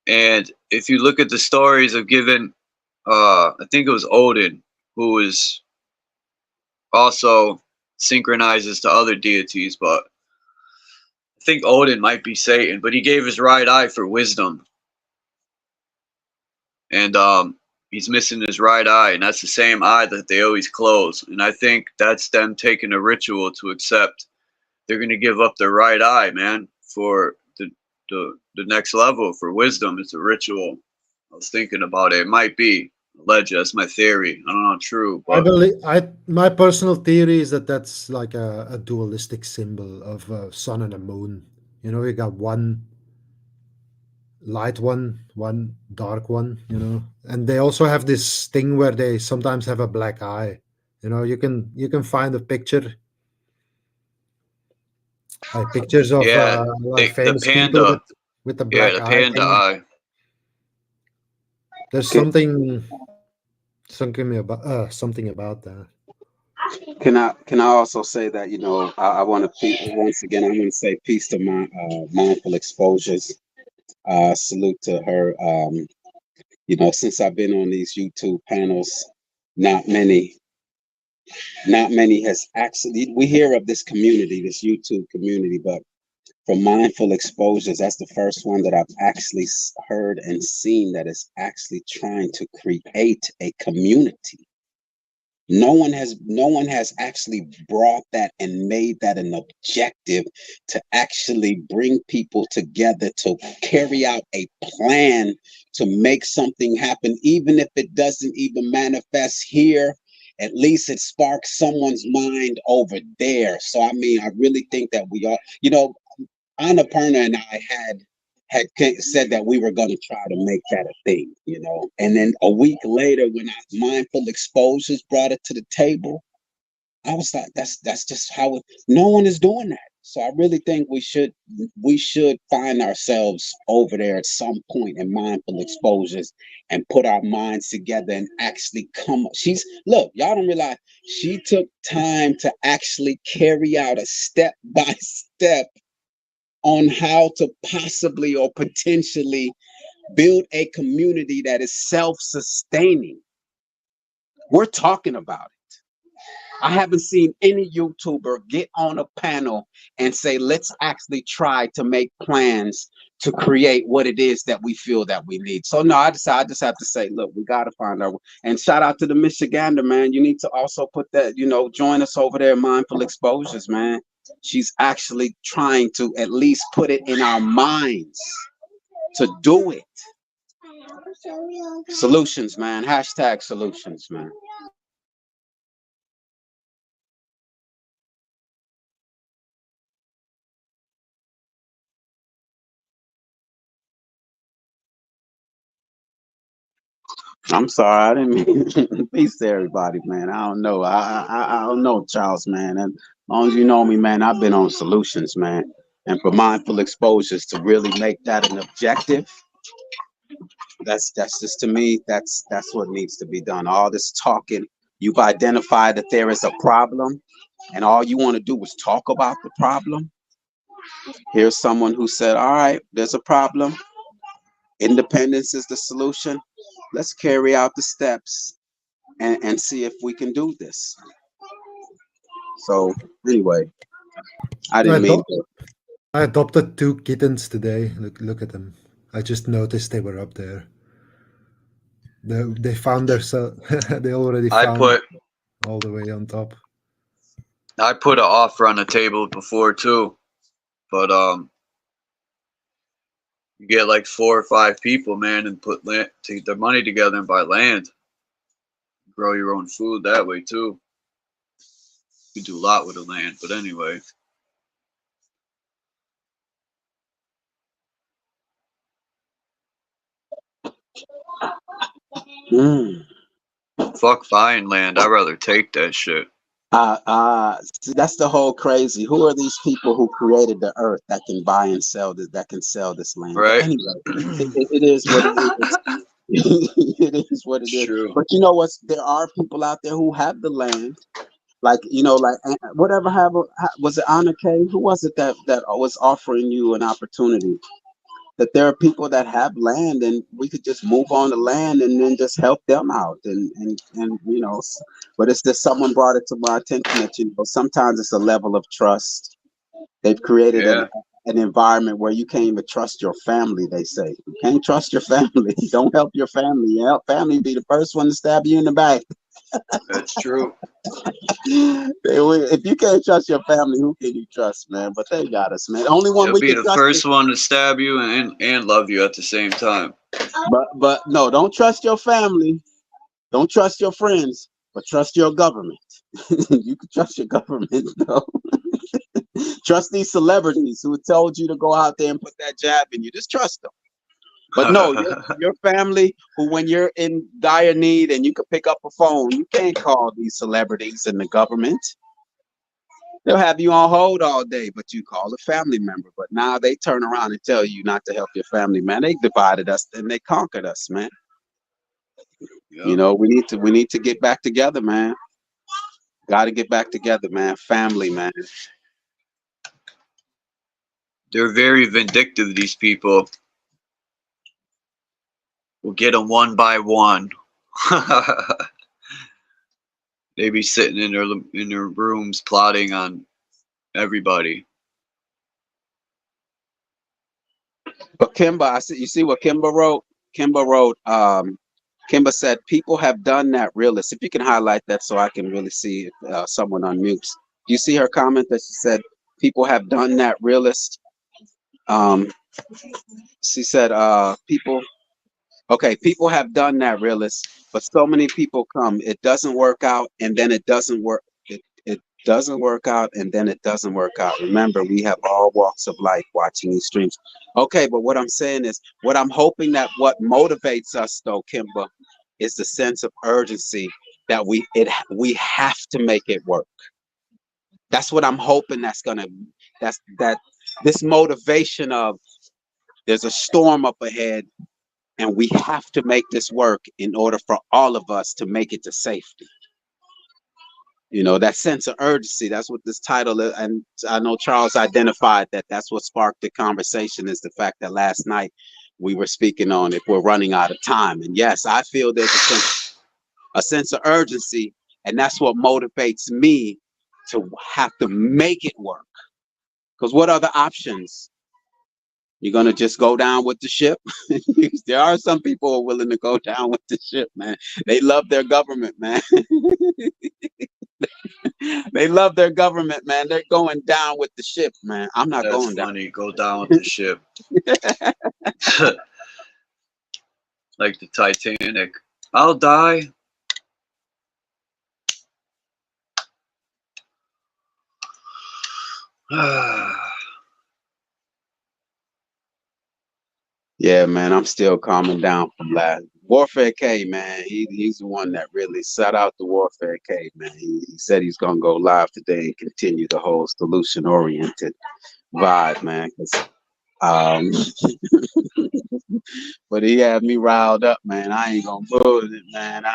And if you look at the stories of giving I think it was Odin, who was also synchronizes to other deities, but I think Odin might be Satan, but he gave his right eye for wisdom. And he's missing his right eye, and that's the same eye that they always close. And I think that's them taking a ritual to accept they're going to give up their right eye, man, for the next level for wisdom. It's a ritual. I was thinking about it. It might be alleged. That's my theory. I don't know, true, I but believe my personal theory is that that's like a dualistic symbol of a sun and a moon. You know, you got one light one, one dark one, you know. And they also have this thing where they sometimes have a black eye. You know, you can find a picture, like pictures of yeah, like the famous people panda. with the Yeah, black the eye panda thing. eye. There's Can, something about that. can I also say that, you know, I want to once again I want to say peace to my mindful exposures. Salute to her. You know, since I've been on these YouTube panels, not many has actually, we hear of this community, this YouTube community, but for mindful exposures, that's the first one that I've actually heard and seen that is actually trying to create a community. No one has actually brought that and made that an objective to actually bring people together to carry out a plan to make something happen, even if it doesn't even manifest here. At least it sparks someone's mind over there. So I mean, I really think that we are, you know, Annapurna and I said that we were going to try to make that a thing, you know. And then a week later, when our mindful exposures brought it to the table, I was like, that's just how no one is doing that. So I really think we should find ourselves over there at some point in mindful exposures and put our minds together and actually come. Look, y'all don't realize she took time to actually carry out a step by step on how to possibly or potentially build a community that is self-sustaining. We're talking about it. I haven't seen any YouTuber get on a panel and say, let's actually try to make plans to create what it is that we feel that we need. So no, I just have to say, look, we got to find our way. And shout out to the Michigander, man. You need to also put that, you know, join us over there, Mindful Exposures, man. She's actually trying to at least put it in our minds to do it. Solutions, man. Hashtag solutions, man. I'm sorry, I didn't mean peace to everybody, man. I don't know. I don't know, Charles, man. And as long as you know me, man, I've been on solutions, man. And for mindful exposures to really make that an objective, that's just, to me, that's what needs to be done. All this talking, you've identified that there is a problem, and all you want to do is talk about the problem. Here's someone who said, all right, there's a problem. Independence is the solution. Let's carry out the steps and see if we can do this. So anyway, I I, didn't mean ado- I adopted 2 kittens today. Look at them. I just noticed they were up there. They found their they already I found put all the way on top. an offer on the table before too, but you get like 4 or 5 people, man, and put land, take their money together and buy land. Grow your own food that way too. You do a lot with the land, but anyway. Fuck buying land. I'd rather take that shit. see, that's the whole crazy. Who are these people who created the earth that can buy and sell this, that can sell this land? Right. But anyway, it is what it is. It is what it is. True. But you know what? There are people out there who have the land. Like, you know, like whatever was it Anna K? Who was it that was offering you an opportunity that there are people that have land, and we could just move on the land and then just help them out, and you know. But it's just someone brought it to my attention that, you know, sometimes it's a level of trust. They've created Yeah, an environment where you can't even trust your family. They say you can't trust your family. Don't help your family. Help family be the first one to stab you in the back. that's true. If you can't trust your family, who can you trust, man? But they got us, man. The only one They'll we be can the trust is, first one to stab you and love you at the same time. but no, don't trust your family. Don't trust your friends, but trust your government. You can trust your government, though. Trust these celebrities who told you to go out there and put that jab in you. Just trust them. But no, your family, who when you're in dire need and you can pick up a phone, you can't call these celebrities and the government. They'll have you on hold all day, but you call a family member. But now they turn around and tell you not to help your family, man. They divided us and they conquered us, man. Yep. You know, we need to get back together, man. Got to get back together, man. Family, man. They're very vindictive, these people. We'll get them one by one. They be sitting in their rooms plotting on everybody. But Kimba, I see. You see what Kimba wrote? Kimba wrote. Kimba said, "People have done that, realist." If you can highlight that so I can really see if someone unmutes. Do you see her comment that she said, "People have done that, realist"? Um, she said, "People." Okay, people have done that, realist, but so many people come. It doesn't work out, and then it doesn't work. It doesn't work out, and then it doesn't work out. Remember, we have all walks of life watching these streams. Okay, but what I'm saying is, what I'm hoping that what motivates us, though, Kimba, is the sense of urgency that we have to make it work. That's what I'm hoping. That this motivation of there's a storm up ahead. And we have to make this work in order for all of us to make it to safety. You know, that sense of urgency, that's what this title is. And I know Charles identified that that's what sparked the conversation, is the fact that last night we were speaking on if we're running out of time. And yes, I feel there's a sense of urgency, and that's what motivates me to have to make it work. Because what are the options? You're going to just go down with the ship? There are some people who are willing to go down with the ship, man. They love their government, man. They love their government, man. They're going down with the ship, man. I'm not That's going down. funny. Go down with the ship. Like the Titanic. I'll die. Yeah, man, I'm still calming down from last. Warfare K, man, he's the one that really set out the Warfare K, man. He said he's gonna go live today and continue the whole solution-oriented vibe, man. But he had me riled up, man. I ain't gonna bullshit, man.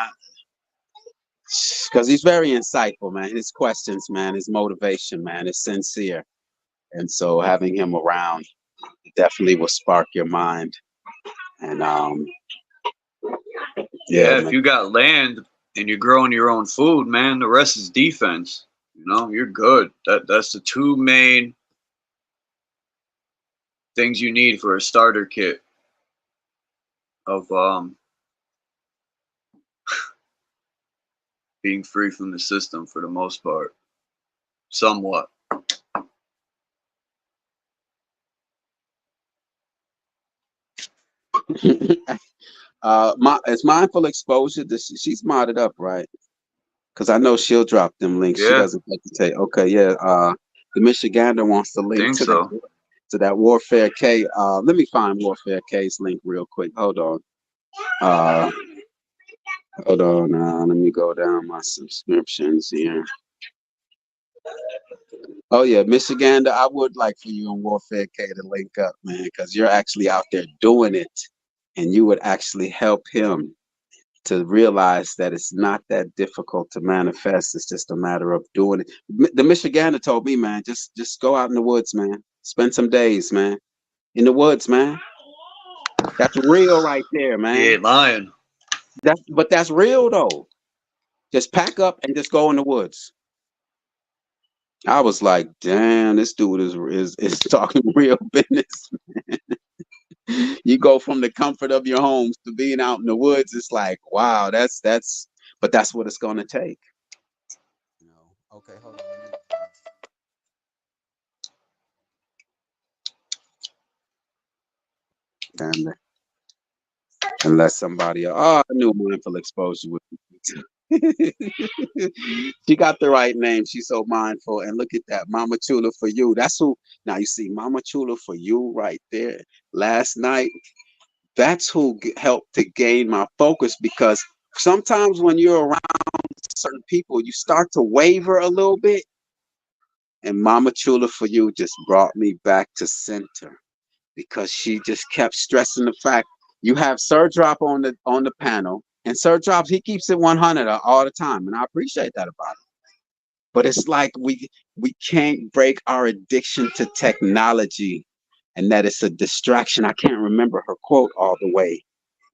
Because he's very insightful, man. His questions, man, his motivation, man, is sincere. And so having him around definitely will spark your mind. And Yeah, if man. you got land and you're growing your own food, man, the rest is defense. You know, you're good. That's the two main things you need for a starter kit of being free from the system for the most part. Somewhat. It's mindful exposure. She's modded up, right? Because I know she'll drop them links. Yeah. She doesn't hesitate. Okay, yeah. The Michigander wants to link to So. that Warfare K. Let me find Warfare K's link real quick. Hold on. Hold on. Let me go down my subscriptions here. Oh yeah, Michigander, I would like for you and Warfare K to link up, man, because you're actually out there doing it, and you would actually help him to realize that it's not that difficult to manifest. It's just a matter of doing it. The Michigander told me, man, just go out in the woods, man. Spend some days, man, in the woods, man. That's real right there, He man. ain't lying. But that's real though. Just pack up and just go in the woods. I was like, damn, this dude is talking real business. You go from the comfort of your homes to being out in the woods. It's like, wow, but that's what it's gonna take. Okay, hold on. Damn it. Unless somebody, I knew mindful exposure would be. She got the right name. She's so mindful. And look at that, Mama Chula for you. That's who. Now you see, Mama Chula for you right there. Last night, that's who helped to gain my focus, because sometimes when you're around certain people, you start to waver a little bit. And Mama Chula for you just brought me back to center, because she just kept stressing the fact you have Sir Drop on the panel, and Sir Drops, he keeps it 100 all the time, and I appreciate that about him. But it's like we can't break our addiction to technology, and that it's a distraction. I can't remember her quote all the way,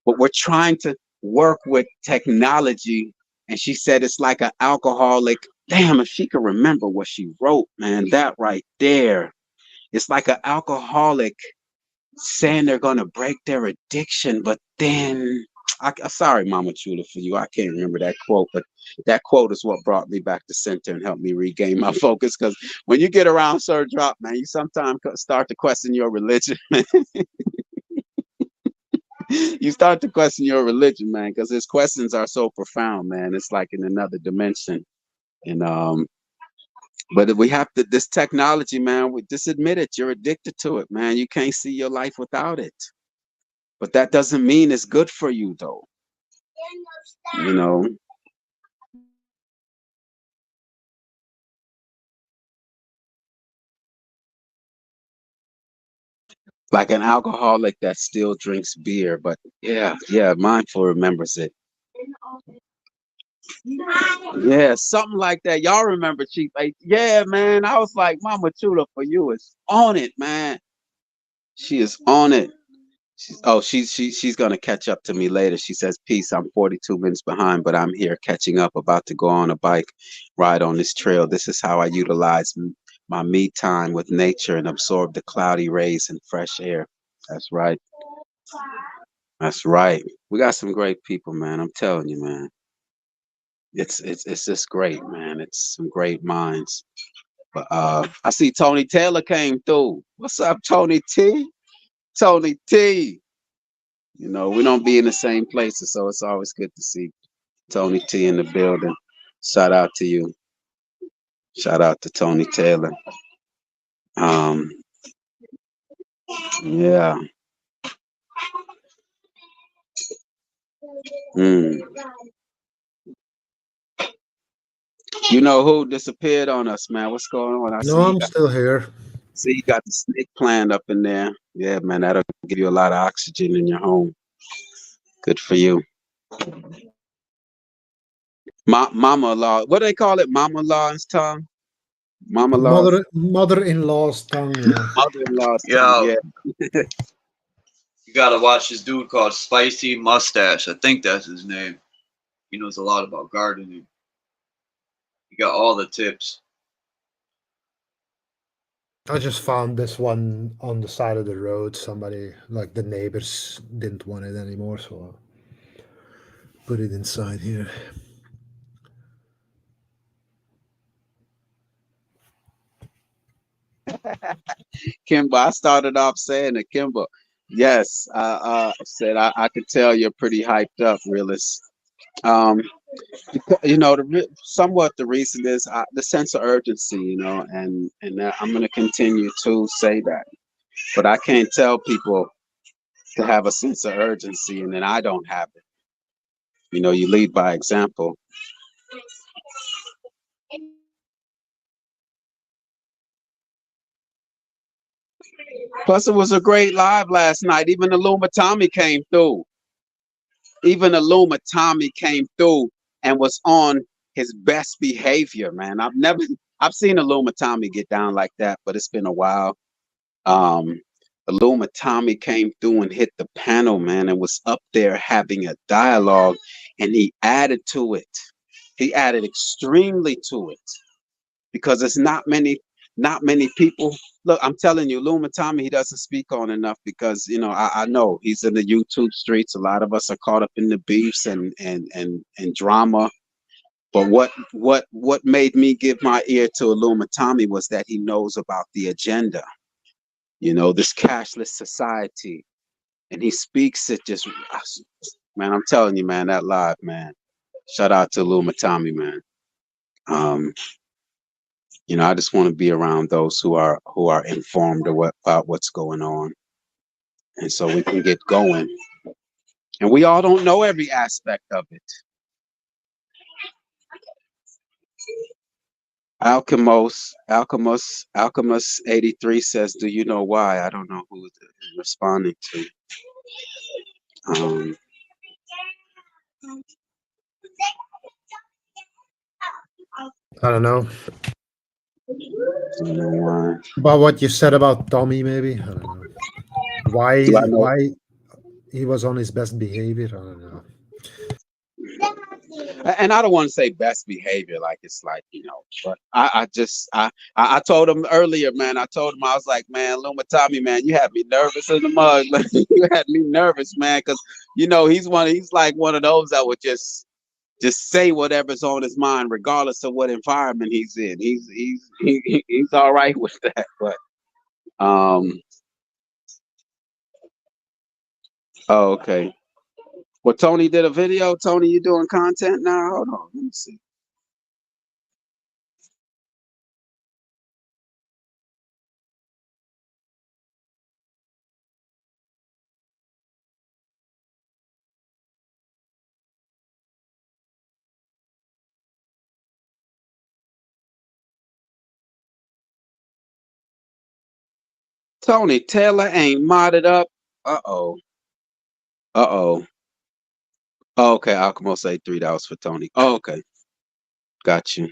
but we're trying to work with technology, and she said it's like an alcoholic. Damn, if she could remember what she wrote, man, that right there. It's like an alcoholic saying they're going to break their addiction, but then sorry, Mama Chula, for you, I can't remember that quote, but that quote is what brought me back to center and helped me regain my focus. Because when you get around Sir Drop, man, you sometimes start to question your religion. You start to question your religion, man, because his questions are so profound, man. It's like in another dimension. And but we have to, this technology, man, we just admit it. You're addicted to it, man. You can't see your life without it. But that doesn't mean it's good for you, though. You know. Like an alcoholic that still drinks beer, but yeah, mindful remembers it. Yeah, something like that. Y'all remember Chief 8? Yeah, man. I was like, Mama Chula for you is on it, man. She is on it. She's gonna catch up to me later. She says, "Peace. I'm 42 minutes behind, but I'm here catching up. About to go on a bike ride on this trail. This is how I utilize my me time with nature and absorb the cloudy rays and fresh air." That's right. That's right. We got some great people, man. I'm telling you, man. It's just great, man. It's some great minds. But I see Tony Taylor came through. What's up, Tony T? Tony T. You know, we don't be in the same places, so it's always good to see Tony T in the building. Shout out to you. Shout out to Tony Taylor. Yeah. You know who disappeared on us, man? What's going on? I No, see I'm still here. you got the snake plant up in there. Yeah, man, that'll give you a lot of oxygen in your home. Good for you. Mama-law. What do they call it? Mama-law's tongue? Mama-law's? Mother-in-law's tongue, yeah. Mother-in-law's Yeah. tongue, yeah. You gotta watch this dude called Spicy Mustache. I think that's his name. He knows a lot about gardening. He got all the tips. I just found this one on the side of the road. Somebody, like the neighbors, didn't want it anymore, so I put it inside here. Kimba, I started off saying to Kimba, yes, said I could tell you're pretty hyped up, realist. You know, somewhat the reason is the sense of urgency, you know, and I'm going to continue to say that. But I can't tell people to have a sense of urgency and then I don't have it. You know, you lead by example. Plus, it was a great live last night. Even Illuma Tommy came through. And was on his best behavior, man. I've seen Illuma Tommy get down like that, but it's been a while. Illuma Tommy came through and hit the panel, man, and was up there having a dialogue, and he added to it. He added extremely to it because it's not many people. Look, I'm telling you, Illuma Tommy, he doesn't speak on enough because I know he's in the YouTube streets. A lot of us are caught up in the beefs and drama. But what made me give my ear to Illuma Tommy was that he knows about the agenda. This cashless society, and he speaks it just, man, I'm telling you, man, that live, man, shout out to Illuma Tommy, man. I just want to be around those who are informed about what's going on, and so we can get going. And we all don't know every aspect of it. Alchemist 83 says, "Do you know why?" I don't know who is responding to. I don't know. Don't know why. About what you said about Tommy, maybe. I don't know. Why he was on his best behavior? I don't know. And I don't want to say best behavior, like it's like, but I told him earlier, man. I told him, I was like, man, Illuma Tommy, man, you had me nervous in the mug. You had me nervous, man, because he's like one of those that would just say whatever's on his mind, regardless of what environment he's in. He's all right with that, but oh, okay. Well, Tony did a video. Tony, you doing content now? Hold on, let me see. Tony, Taylor ain't modded up. Uh-oh. Uh-oh. Oh, okay, Alchemist 83, that was for Tony. Oh, okay. Got you.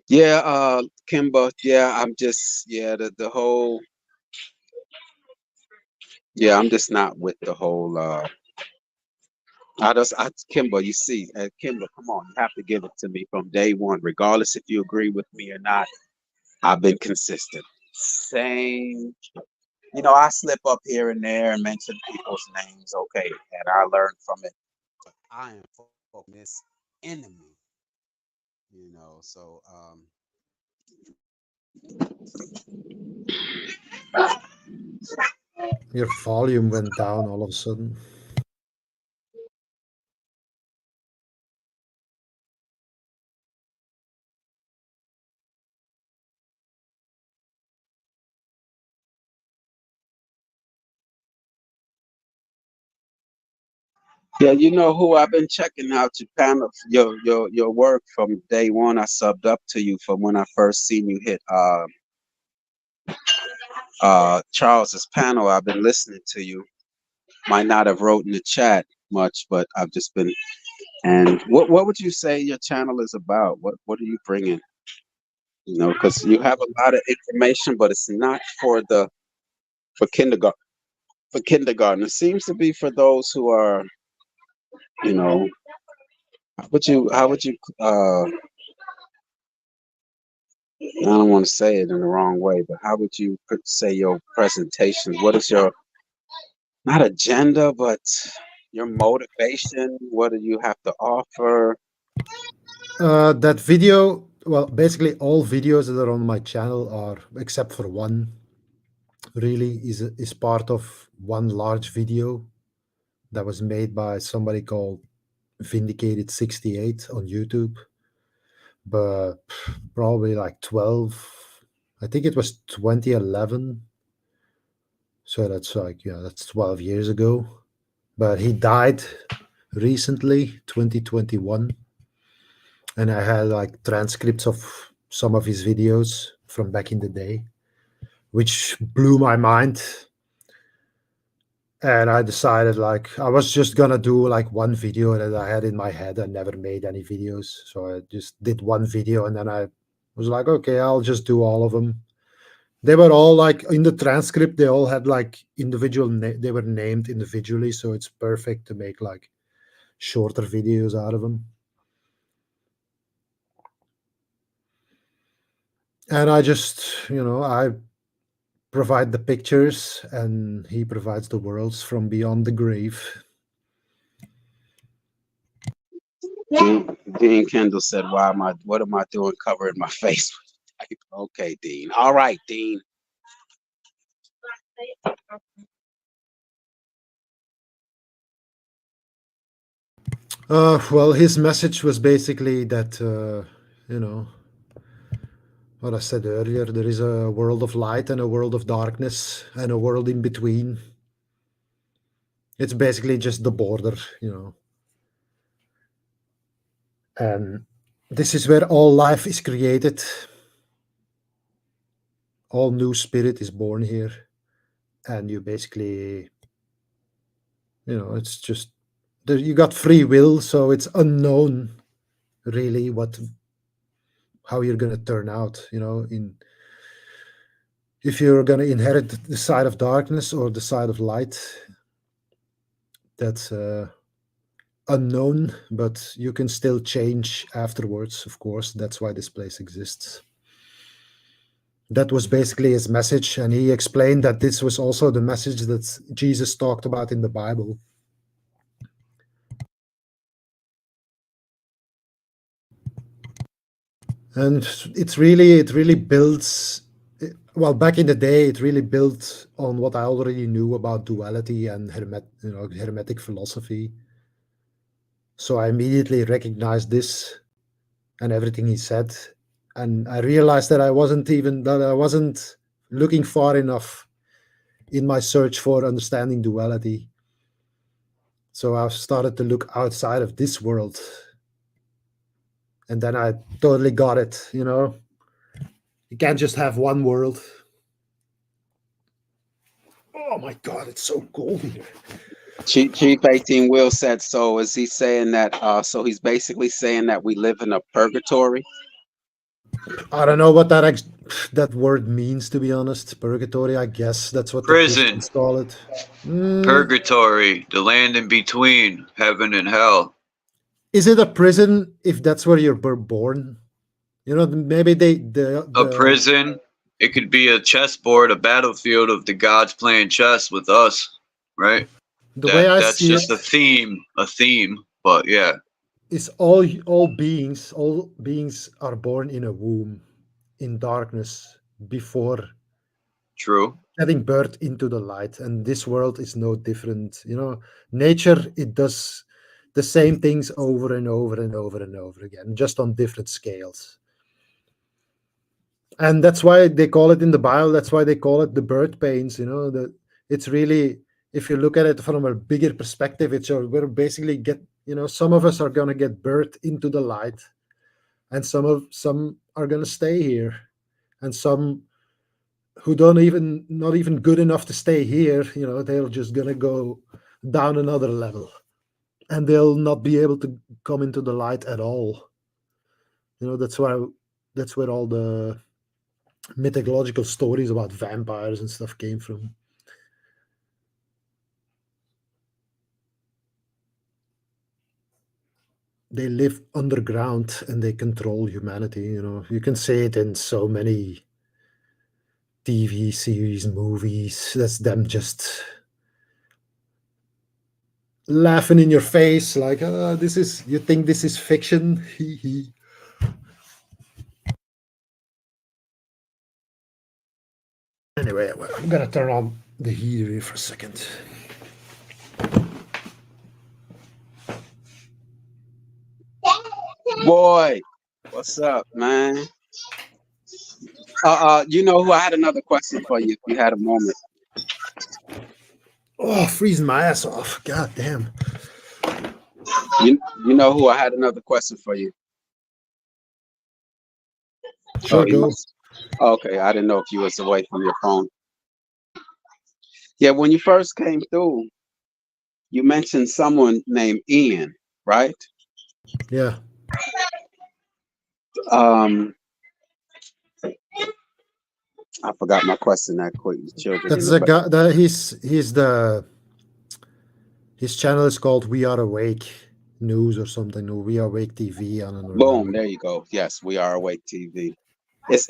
Yeah, Kimba, yeah, I'm just, the whole, I'm just not with the whole, Kimba, you see, Kimba, come on, you have to give it to me from day one, regardless if you agree with me or not. I've been consistent. Same, I slip up here and there and mention people's names, okay, and I learned from it. But I am focused enemy, so Your volume went down all of a sudden. yeah, you know who I've been checking out your panel, your work from day one. I subbed up to you from when I first seen you hit Charles's panel. I've been listening to you. Might not have wrote in the chat much, but I've just been. And what would you say your channel is about? What are you bringing? Because you have a lot of information, but it's not for kindergarten. For kindergarten, it seems to be for those who are, how would you I don't want to say it in the wrong way, but how would you say your presentation? What is your, not agenda, but your motivation? What do you have to offer? That video, well, basically all videos that are on my channel are, except for one, really is part of one large video that was made by somebody called Vindicated 68 on YouTube. But probably like 12, I think it was 2011. So that's like, that's 12 years ago. But he died recently, 2021. And I had like transcripts of some of his videos from back in the day, which blew my mind. And I decided, like, I was just gonna do like one video that I had in my head. I never made any videos, so I just did one video, and then I was like, okay, I'll just do all of them. They were all like in the transcript. They all had like individual. They were named individually, so it's perfect to make like shorter videos out of them. And I just, I provide the pictures, and he provides the worlds from beyond the grave. Dean Kendall said, what am I doing covering my face with tape? Okay, Dean. All right, Dean. Well, his message was basically that, what I said earlier, there is a world of light and a world of darkness and a world in between. It's basically just the border, And this is where all life is created. All new spirit is born here. And you basically, it's just, you got free will, so it's unknown really how you're going to turn out, if you're going to inherit the side of darkness or the side of light. That's unknown, but you can still change afterwards, of course. That's why this place exists. That was basically his message, and he explained that this was also the message that Jesus talked about in the Bible. And it really builds, well, back in the day, it really built on what I already knew about duality and hermetic philosophy. So I immediately recognized this and everything he said, and I realized that I wasn't looking far enough in my search for understanding duality. So I started to look outside of this world, and then I totally got it. You can't just have one world. Oh my God, it's so cold here. Chief 18 Will said, so is he saying that, so he's basically saying that we live in a purgatory? I don't know what that word means, to be honest. Purgatory, I guess that's what Prison. the Christians call it. Purgatory, the land in between heaven and hell. Is it a prison if that's where you're born? Maybe a prison. It could be a chessboard, a battlefield of the gods playing chess with us, right? The way I that's see just it, a theme, but yeah. Is all beings are born in a womb, in darkness, before True. getting birth into the light, and this world is no different. Nature, it does the same things over and over and over and over again, just on different scales. And that's why they call it in the Bible, that's why they call it the birth pains. That it's really, if you look at it from a bigger perspective, we're basically some of us are going to get birthed into the light, and some are going to stay here, and some who not even good enough to stay here, they're just going to go down another level, and they'll not be able to come into the light at all. That's where all the mythological stories about vampires and stuff came from. They live underground and they control humanity. You can see it in so many TV series, movies. That's them just laughing in your face, like, you think this is fiction? Anyway, I'm gonna turn on the heater here for a second. Boy, what's up, man? Who I had another question for you if you had a moment. Oh, freezing my ass off. God damn. You know who I had another question for you. Sure, go. Okay, I didn't know if you was away from your phone. Yeah, when you first came through, you mentioned someone named Ian, right? Yeah, Um, I forgot my question that quick. The children in that's the the back. guy. He's the his channel is called We Are Awake News or something, or We Are Awake TV. I don't Boom, remember. there you go. Yes, We Are Awake TV. Is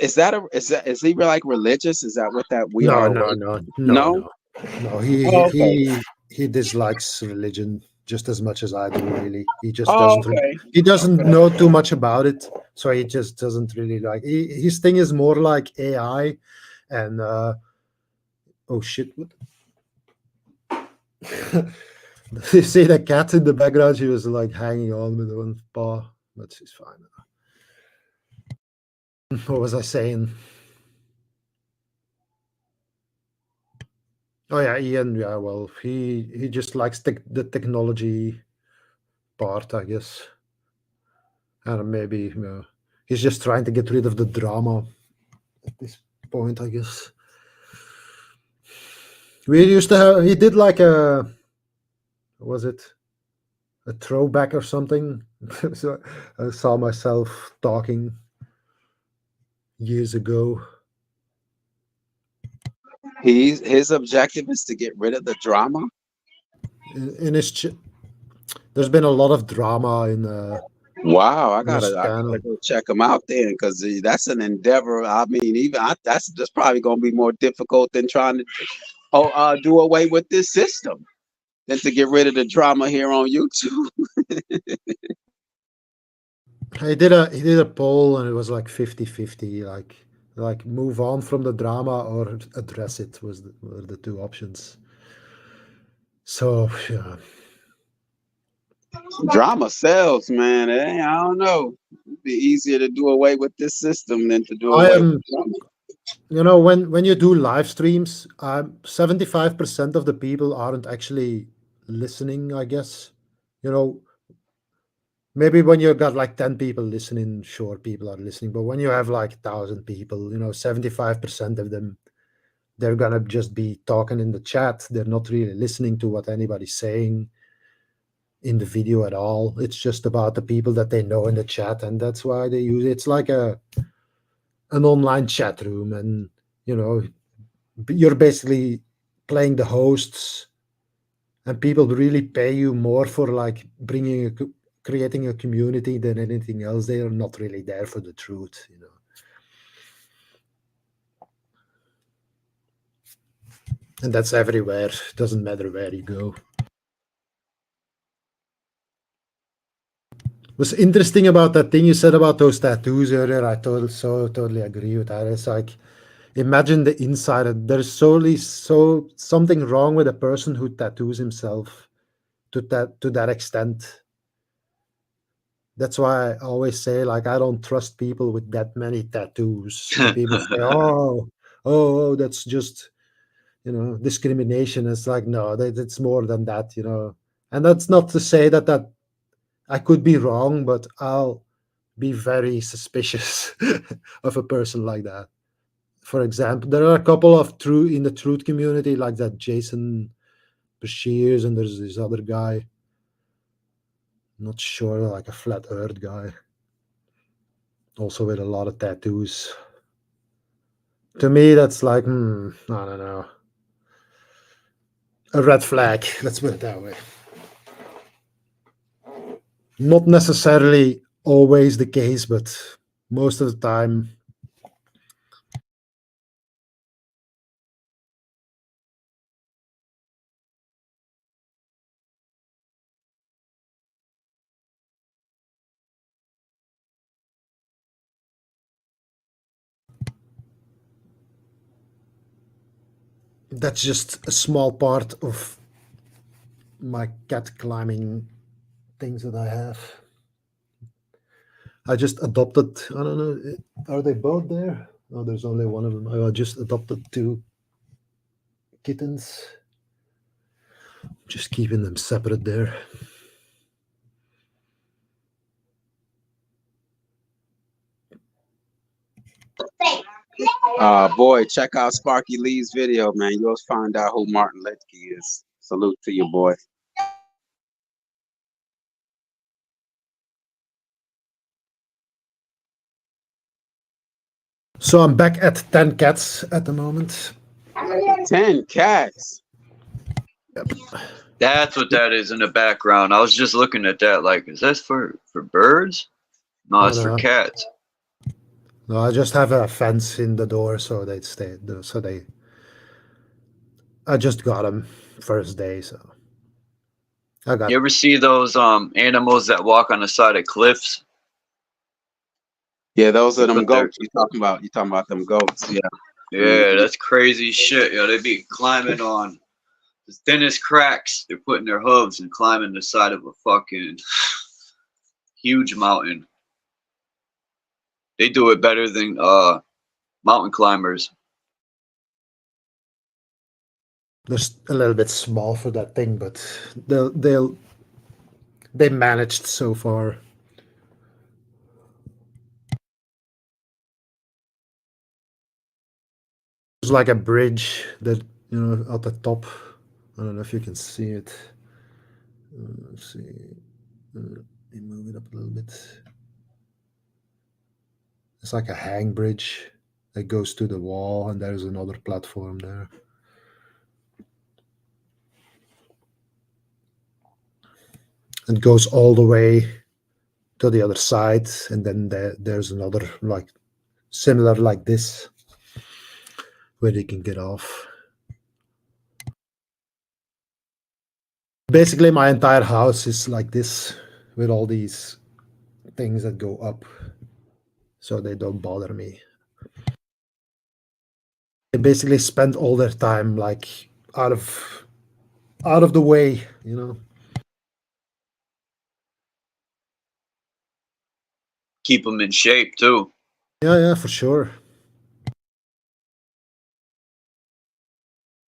he like religious? Is that what that We Are No, no, Awake? no, no, No? no, no. He he Oh, okay. he he dislikes religion just as much as I do. Really, he just Oh, doesn't. okay. He doesn't Okay. know too much about it, so he just doesn't really like. His thing is more like AI, and oh shit! What? You see the cat in the background? She was like hanging on with one paw, but she's fine. What was I saying? Oh yeah, Ian. Yeah, well, he just likes the technology part, I guess. And maybe he's just trying to get rid of the drama at this point, I guess. We used to have. He did like a. Was it a throwback or something? So I saw myself talking years ago. His objective is to get rid of the drama. In his, there's been a lot of drama Wow, I in his gotta channel. go check him out then, because that's an endeavor. I mean, that's probably gonna be more difficult than trying to do away with this system than to get rid of the drama here on YouTube. He did a poll and it was like 50-50, like move on from the drama or address it were the two options. So yeah. Drama sells, man. I don't know. It'd be easier to do away with this system than to do I away with am, drama. when you do live streams, 75% of the people aren't actually listening, I guess. You know, maybe when you got like 10 people listening, sure, people are listening. But when you have like 1,000 people, 75% of them, they're gonna just be talking in the chat. They're not really listening to what anybody's saying in the video at all. It's just about the people that they know in the chat, and that's why they use it. It's like an online chat room, and you're basically playing the hosts, and people really pay you more for like creating a community than anything else. They are not really there for the truth. And that's everywhere. Doesn't matter where you go. What's interesting about that thing you said about those tattoos earlier, I totally agree with that. It's like, imagine the inside. There's something wrong with a person who tattoos himself to that extent. That's why I always say, like, I don't trust people with that many tattoos. And people say, oh, that's just discrimination. It's like, no, it's more than that. And that's not to say that I could be wrong, but I'll be very suspicious of a person like that. For example, there are a couple of in the truth community, like that Jason Bashirs, and there's this other guy, not sure, like a flat earth guy, also with a lot of tattoos. To me, that's like, I don't know, a red flag. Let's put it that way. Not necessarily always the case, but most of the time. That's just a small part of my cat climbing things that I have. I just adopted, I don't know, are they both there? Oh, there's only one of them. I just adopted two kittens. Just keeping them separate there. Boy, check out Sparky Lee's video, man. You'll find out who Martin Litsky is. Salute to you, boy. So I'm back at 10 cats at the moment. 10 cats. Yep. That's what that is in the background. I was just looking at that like, is this for birds? No, it's for cats. No, I just have a fence in the door so they stay. So they. I just got them first day, so. I got. You ever see those animals that walk on the side of cliffs? Yeah, those are them goats you talking about. You talking about them goats? Yeah. Yeah, that's crazy shit. Yo, they be climbing on the thinnest cracks. They're putting their hooves and climbing the side of a fucking huge mountain. They do it better than mountain climbers. They're a little bit small for that thing, but they managed so far. There's like a bridge that, you know, at the top. I don't know if you can see it. Let's see. Let me move it up a little bit. It's like a hang bridge that goes to the wall, and there's another platform there. It goes all the way to the other side, and then there's another like similar like this where they can get off. Basically, my entire house is like this with all these things that go up so they don't bother me. They basically spend all their time like out of the way, you know. Keep them in shape too. Yeah, for sure.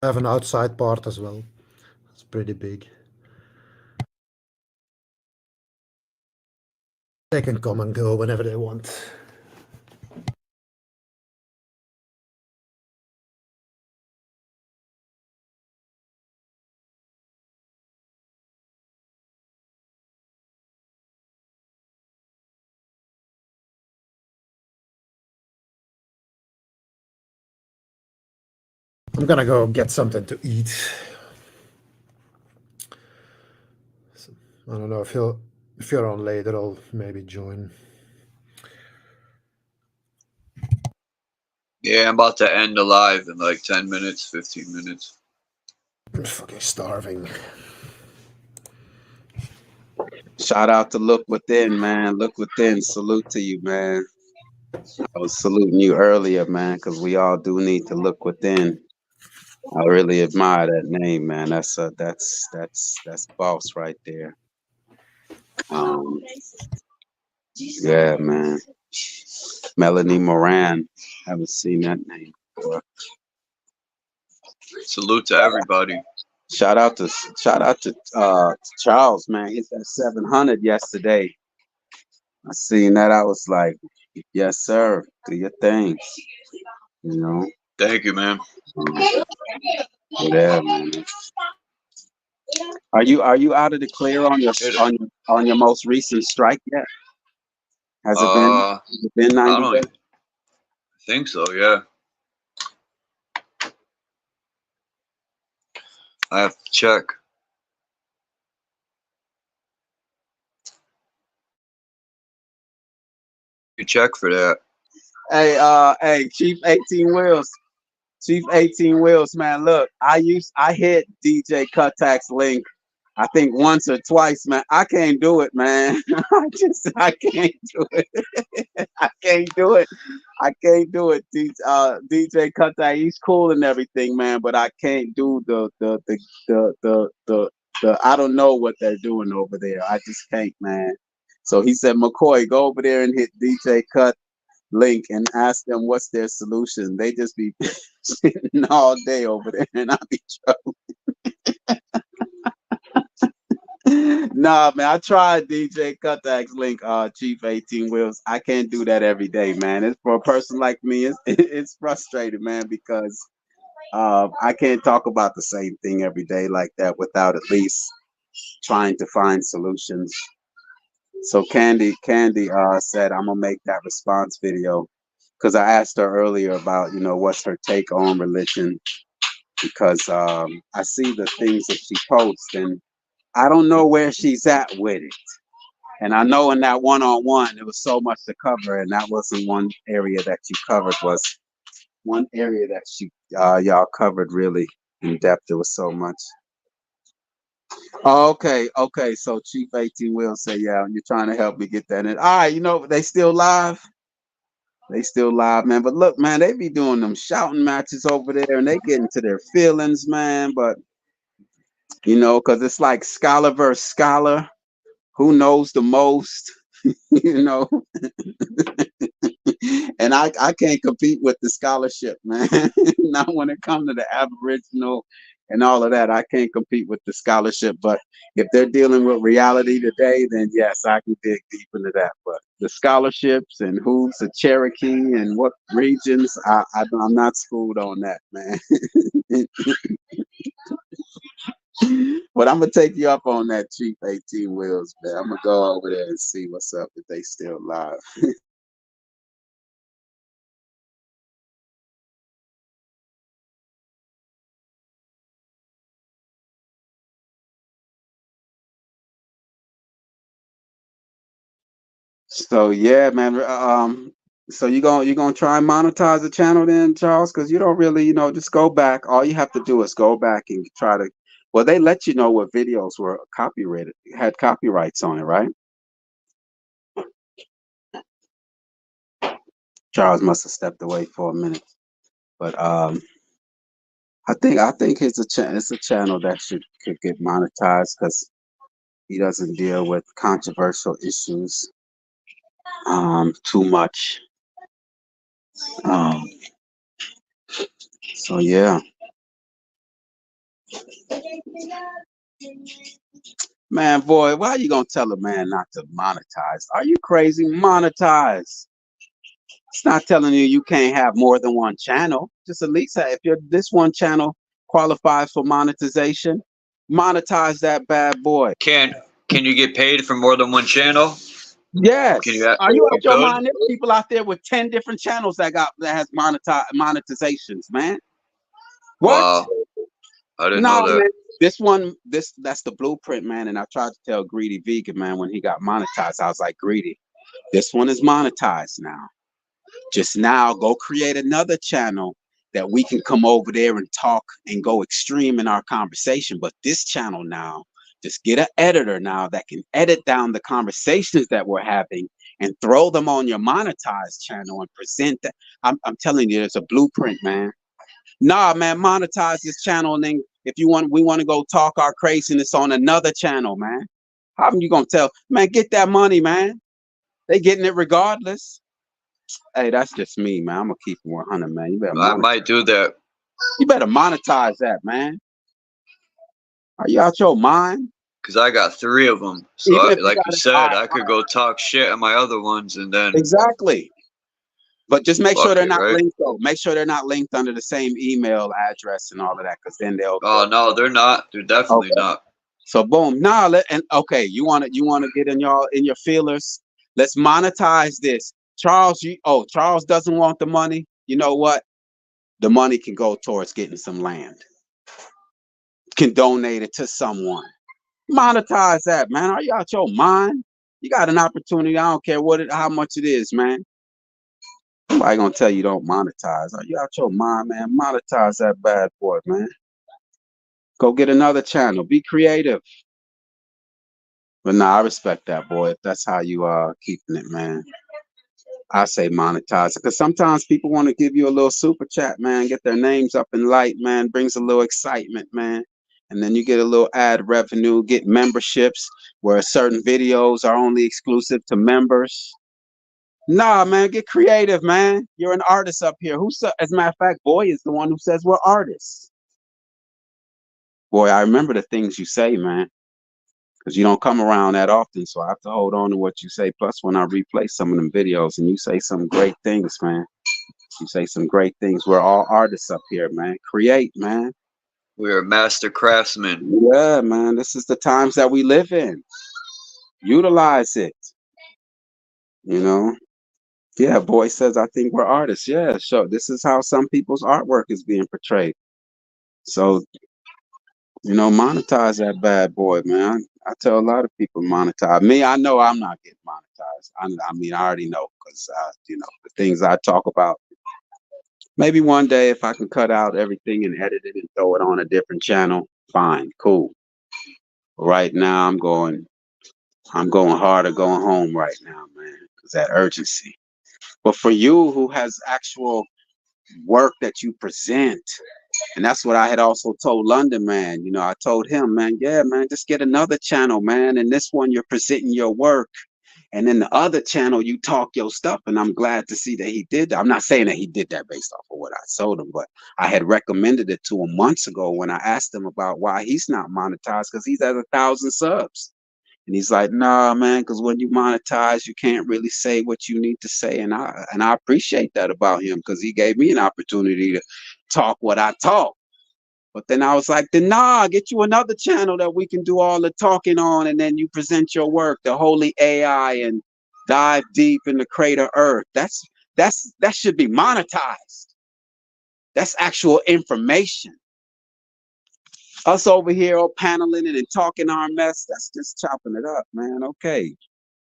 I have an outside part as well. It's pretty big. They can come and go whenever they want. I'm gonna go get something to eat. So, I don't know if you're on later, I'll maybe join. Yeah, I'm about to end the live in like 10 minutes, 15 minutes. I'm fucking starving. Shout out to Look Within, man. Look Within. Salute to you, man. I was saluting you earlier, man, because we all do need to look within. I really admire that name, man. That's boss right there. Yeah, man. Melanie Moran. Haven't seen that name before. Salute to everybody. Shout out to Charles, man. Hit that 700 yesterday. I seen that. I was like, yes, sir. Do your thing. You know. Thank you, man. Yeah, man. Are you out of the clear on your most recent strike yet? Has it been 90 days? I think so, yeah. I have to check. You check for that. Hey, Chief 18 Wheels. Chief 18 Wheels, man. Look, I hit DJ Cuttack's link, I think once or twice, man. I can't do it, man. I can't do it. I can't do it. I can't do it. DJ Cuttack, he's cool and everything, man, but I can't do the I don't know what they're doing over there. I just can't, man. So he said, McCoy, go over there and hit DJ Cut link and ask them what's their solution. They just be sitting all day over there and I be Nah, man, I tried DJ Cut the X link, Chief 18 Wheels. I can't do that every day, man. It's for a person like me, it's frustrating, man, because I can't talk about the same thing every day like that without at least trying to find solutions. So Candy said I'm gonna make that response video because I asked her earlier about, what's her take on religion, because I see the things that she posts and I don't know where she's at with it. And I know in that one-on-one, there was so much to cover, and that wasn't one area that you covered. Was one area that y'all covered really in depth. There was so much. Oh, okay. So Chief 18 will say, yeah, you're trying to help me get that in. All right, they still live. They still live, man. But look, man, they be doing them shouting matches over there, and they get into their feelings, man. But because it's like scholar versus scholar. Who knows the most? you know and I can't compete with the scholarship, man. Not when it comes to the Aboriginal and all of that. I can't compete with the scholarship. But if they're dealing with reality today, then yes, I can dig deep into that. But the scholarships and who's a Cherokee and what regions, I'm not schooled on that, man. But I'm gonna take you up on that, Chief 18 Wheels, man. I'm gonna go over there and see what's up if they still live. So yeah, man. So you gonna try and monetize the channel then, Charles? Because you don't really, just go back. All you have to do is go back and try to. Well, they let you know what videos were copyrighted, had copyrights on it, right? Charles must have stepped away for a minute, but I think it's a channel that could get monetized because he doesn't deal with controversial issues too much. Um, so yeah. Man, boy, why are you gonna tell a man not to monetize? Are you crazy? Monetize. It's not telling you can't have more than one channel. Just at least if this one channel qualifies for monetization, monetize that bad boy. Can you get paid for more than one channel? Yes. Can you? Are you out your could? mind? There's people out there with 10 different channels that has monetizations, man. What? Wow. I didn't No, know that. man. That's the blueprint, man. And I tried to tell Greedy Vegan, man, when he got monetized, I was like, Greedy, this one is monetized now. Just now, go create another channel that we can come over there and talk and go extreme in our conversation. But this channel now, just get an editor now that can edit down the conversations that we're having and throw them on your monetized channel and present that. I'm telling you, there's a blueprint, man. Nah, man, monetize this channel, and then if we want to go talk our craziness on another channel, man. How are you gonna tell, man? Get that money, man. They getting it regardless. Hey, that's just me, man. I'm gonna keep it 100, man. You better I might do that. You better monetize that, man. Are you out your mind? Because I got 3 of them. So, like you said, I could go talk shit on my other ones and then. Exactly. But just make sure they're not right? linked, though. Make sure they're not linked under the same email address and all of that, because then they'll. Oh no, they're not. They're definitely not. So boom, okay. You want to get in your feelers. Let's monetize this, Charles. Charles doesn't want the money. You know what? The money can go towards getting some land. Can donate it to someone. Monetize that, man. Are you out your mind? You got an opportunity. I don't care how much it is, man. Nobody gonna tell you don't monetize. Are you out your mind, man? Monetize that bad boy, man. Go get another channel. Be creative. But nah, I respect that, boy. If that's how you are keeping it, man. I say monetize it. Because sometimes people want to give you a little super chat, man. Get their names up in light, man. Brings a little excitement, man. And then you get a little ad revenue, get memberships where certain videos are only exclusive to members. Nah, man, get creative, man. You're an artist up here. As a matter of fact, Boy is the one who says we're artists. Boy, I remember the things you say, man. because you don't come around that often. So I have to hold on to what you say. Plus, when I replay some of them videos and you say some great things, man. You say some great things. We're all artists up here, man. Create, man. We're master craftsmen. Yeah, man. This is the times that we live in. Utilize it. You know? Yeah, boy says, I think we're artists. Yeah, so this is how some people's artwork is being portrayed. So, you know, monetize that bad boy, man. I tell a lot of people monetize. Me, I know I'm not getting monetized. I mean, I already know because, you know, the things I talk about. Maybe one day if I can cut out everything and edit it and throw it on a different channel, fine, cool. Right now, I'm going hard or going home right now, man, because that urgency. But for you who has actual work that you present, and that's what I had also told London, man. You know, I told him, man, yeah, man, just get another channel, man. And this one, you're presenting your work. And then the other channel, you talk your stuff. And I'm glad to see that he did that. I'm not saying that he did that based off of what I told him, but I had recommended it to him months ago when I asked him about why he's not monetized, because he's at 1,000 subs. And he's like, nah, man, because when you monetize, you can't really say what you need to say. And I appreciate that about him, because he gave me an opportunity to talk what I talk. But then I was like, then nah, get you another channel that we can do all the talking on, and then you present your work, the holy AI, and dive deep in the crater earth. That should be monetized. That's actual information. Us over here all paneling it and talking our mess, that's just chopping it up, man. Okay.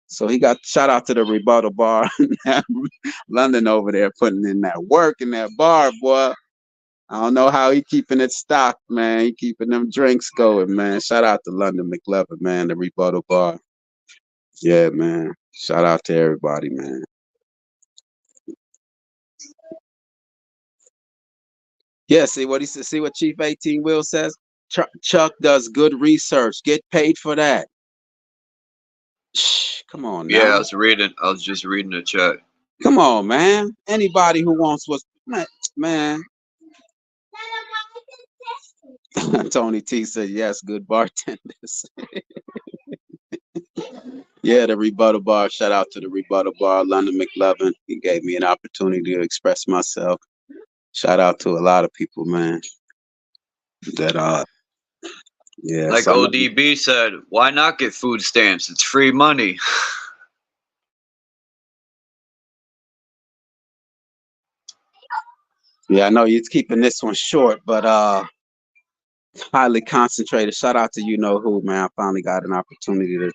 So he got shout out to the rebuttal bar. London over there putting in that work in that bar, boy. I don't know how he keeping it stocked, man. He keeping them drinks going, man. Shout out to London McLevin, man, the rebuttal bar. Yeah, man. Shout out to everybody, man. Yeah, see what he says. See what Chief 18 Will says? Chuck does good research. Get paid for that. Shh, come on now. Yeah, I was just reading the chat. Come on, man. Anybody who wants what's man. Tony T said yes, good bartenders. Yeah, the rebuttal bar. Shout out to the rebuttal bar, London McLevin. He gave me an opportunity to express myself. Shout out to a lot of people, man. That yeah. Like ODB said, why not get food stamps? It's free money. Yeah, I know you're keeping this one short, but highly concentrated. Shout out to you know who, man. I finally got an opportunity to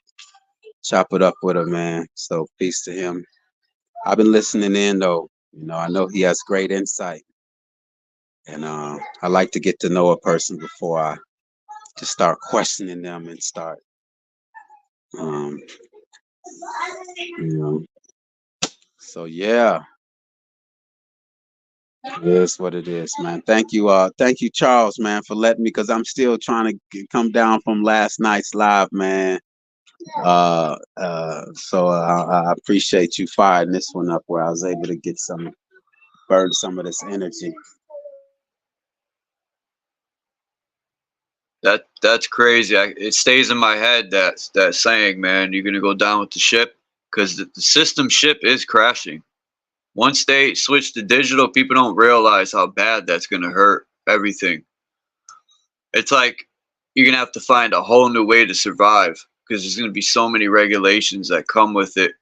chop it up with him, man. So peace to him. I've been listening in though. You know, I know he has great insight. And I like to get to know a person before I just start questioning them and start you know. So yeah. It is what it is, man. Thank you, Charles, man, for letting me, because I'm still trying to come down from last night's live, man. So I appreciate you firing this one up where I was able to get burn some of this energy. That's crazy. It stays in my head that saying, man. You're gonna go down with the ship because the system ship is crashing. Once they switch to digital, people don't realize how bad that's gonna hurt everything. It's like you're gonna have to find a whole new way to survive because there's gonna be so many regulations that come with it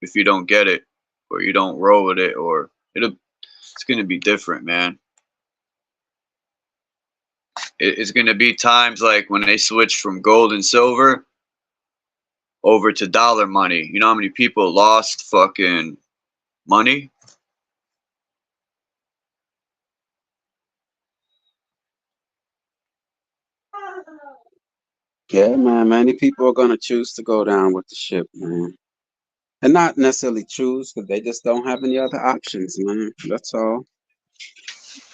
if you don't get it or you don't roll with it, or it's gonna be different, man. It's gonna be times like when they switch from gold and silver over to dollar money. You know how many people lost fucking money? Yeah, man. Many people are gonna choose to go down with the ship, man, and not necessarily choose because they just don't have any other options, man. That's all.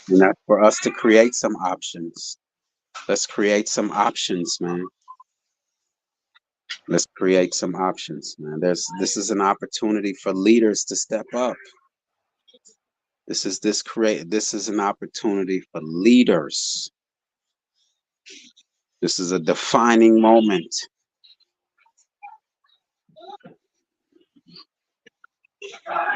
And that's for us to create some options. Let's create some options, man. Let's create some options, man. This is an opportunity for leaders to step up. This is an opportunity for leaders. This is a defining moment.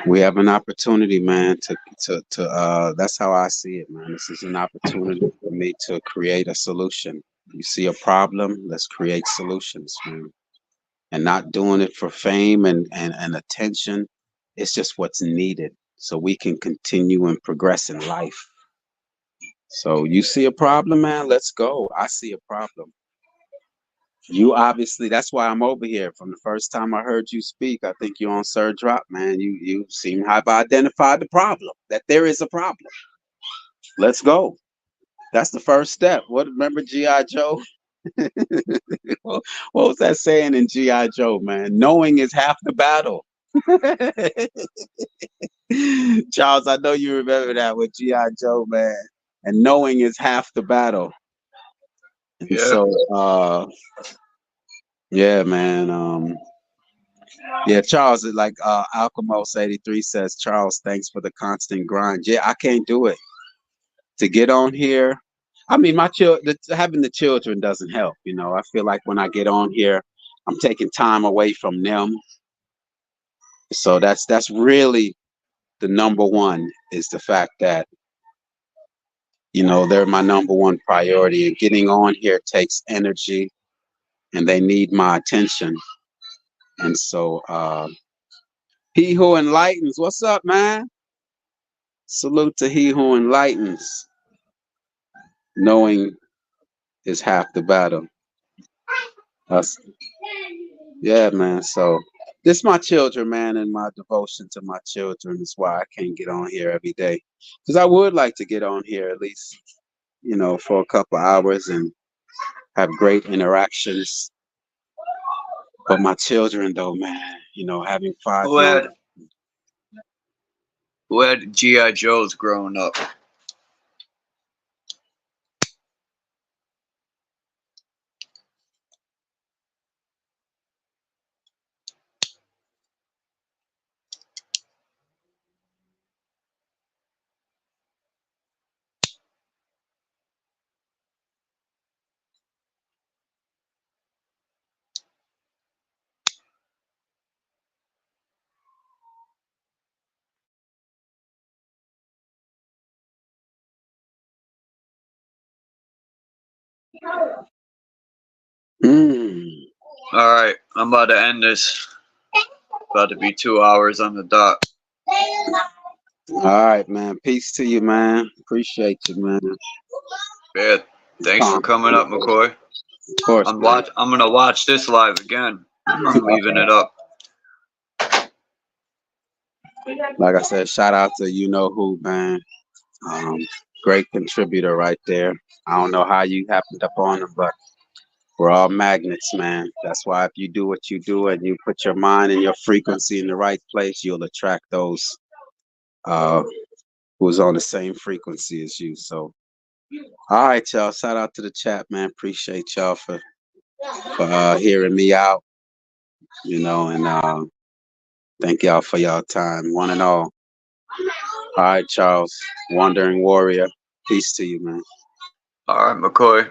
We have an opportunity, man, to that's how I see it, man. This is an opportunity for me to create a solution. You see a problem, let's create solutions, man. And not doing it for fame and attention. It's just what's needed so we can continue and progress in life. So you see a problem, man, let's go. I see a problem. You obviously, that's why I'm over here. From the first time I heard you speak, I think you're on Sir Drop, man. You seem to have identified the problem, that there is a problem. Let's go. That's the first step. What, remember G.I. Joe? What was that saying in G.I. Joe, man? Knowing is half the battle. Charles, I know you remember that with G.I. Joe, man. And knowing is half the battle. And Yeah. so, yeah, man. Yeah, Charles, like Alchemos 83 says, Charles, thanks for the constant grind. Yeah, I can't do it. To get on here, I mean, having the children doesn't help. You know, I feel like when I get on here, I'm taking time away from them. So that's really the number one, is the fact that, you know, they're my number one priority. And getting on here takes energy, and they need my attention. And so, he who enlightens, what's up, man? Salute to he who enlightens. Knowing is half the battle. Yeah, man. So this my children, man, and my devotion to my children is why I can't get on here every day. Because I would like to get on here at least, you know, for a couple hours and have great interactions. But my children, though, man, you know, having 5 Who young. had G.I. Joes growing up? All right, I'm about to end this. About to be 2 hours on the dot. All right, man. Peace to you, man. Appreciate you, man. Yeah, thanks for coming up, McCoy. Of course, I'm gonna watch this live again. I'm leaving it up. Like I said, shout out to you know who, man. Great contributor right there. I don't know how you happened up on him, but we're all magnets, man. That's why if you do what you do and you put your mind and your frequency in the right place, you'll attract those who's on the same frequency as you. So, all right, y'all. Shout out to the chat, man. Appreciate y'all for hearing me out, you know, and thank y'all for y'all time, one and all. All right, Charles, Wandering Warrior. Peace to you, man. All right, McCoy.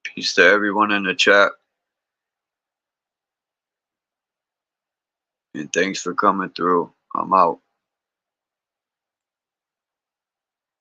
Peace to everyone in the chat. And thanks for coming through. I'm out.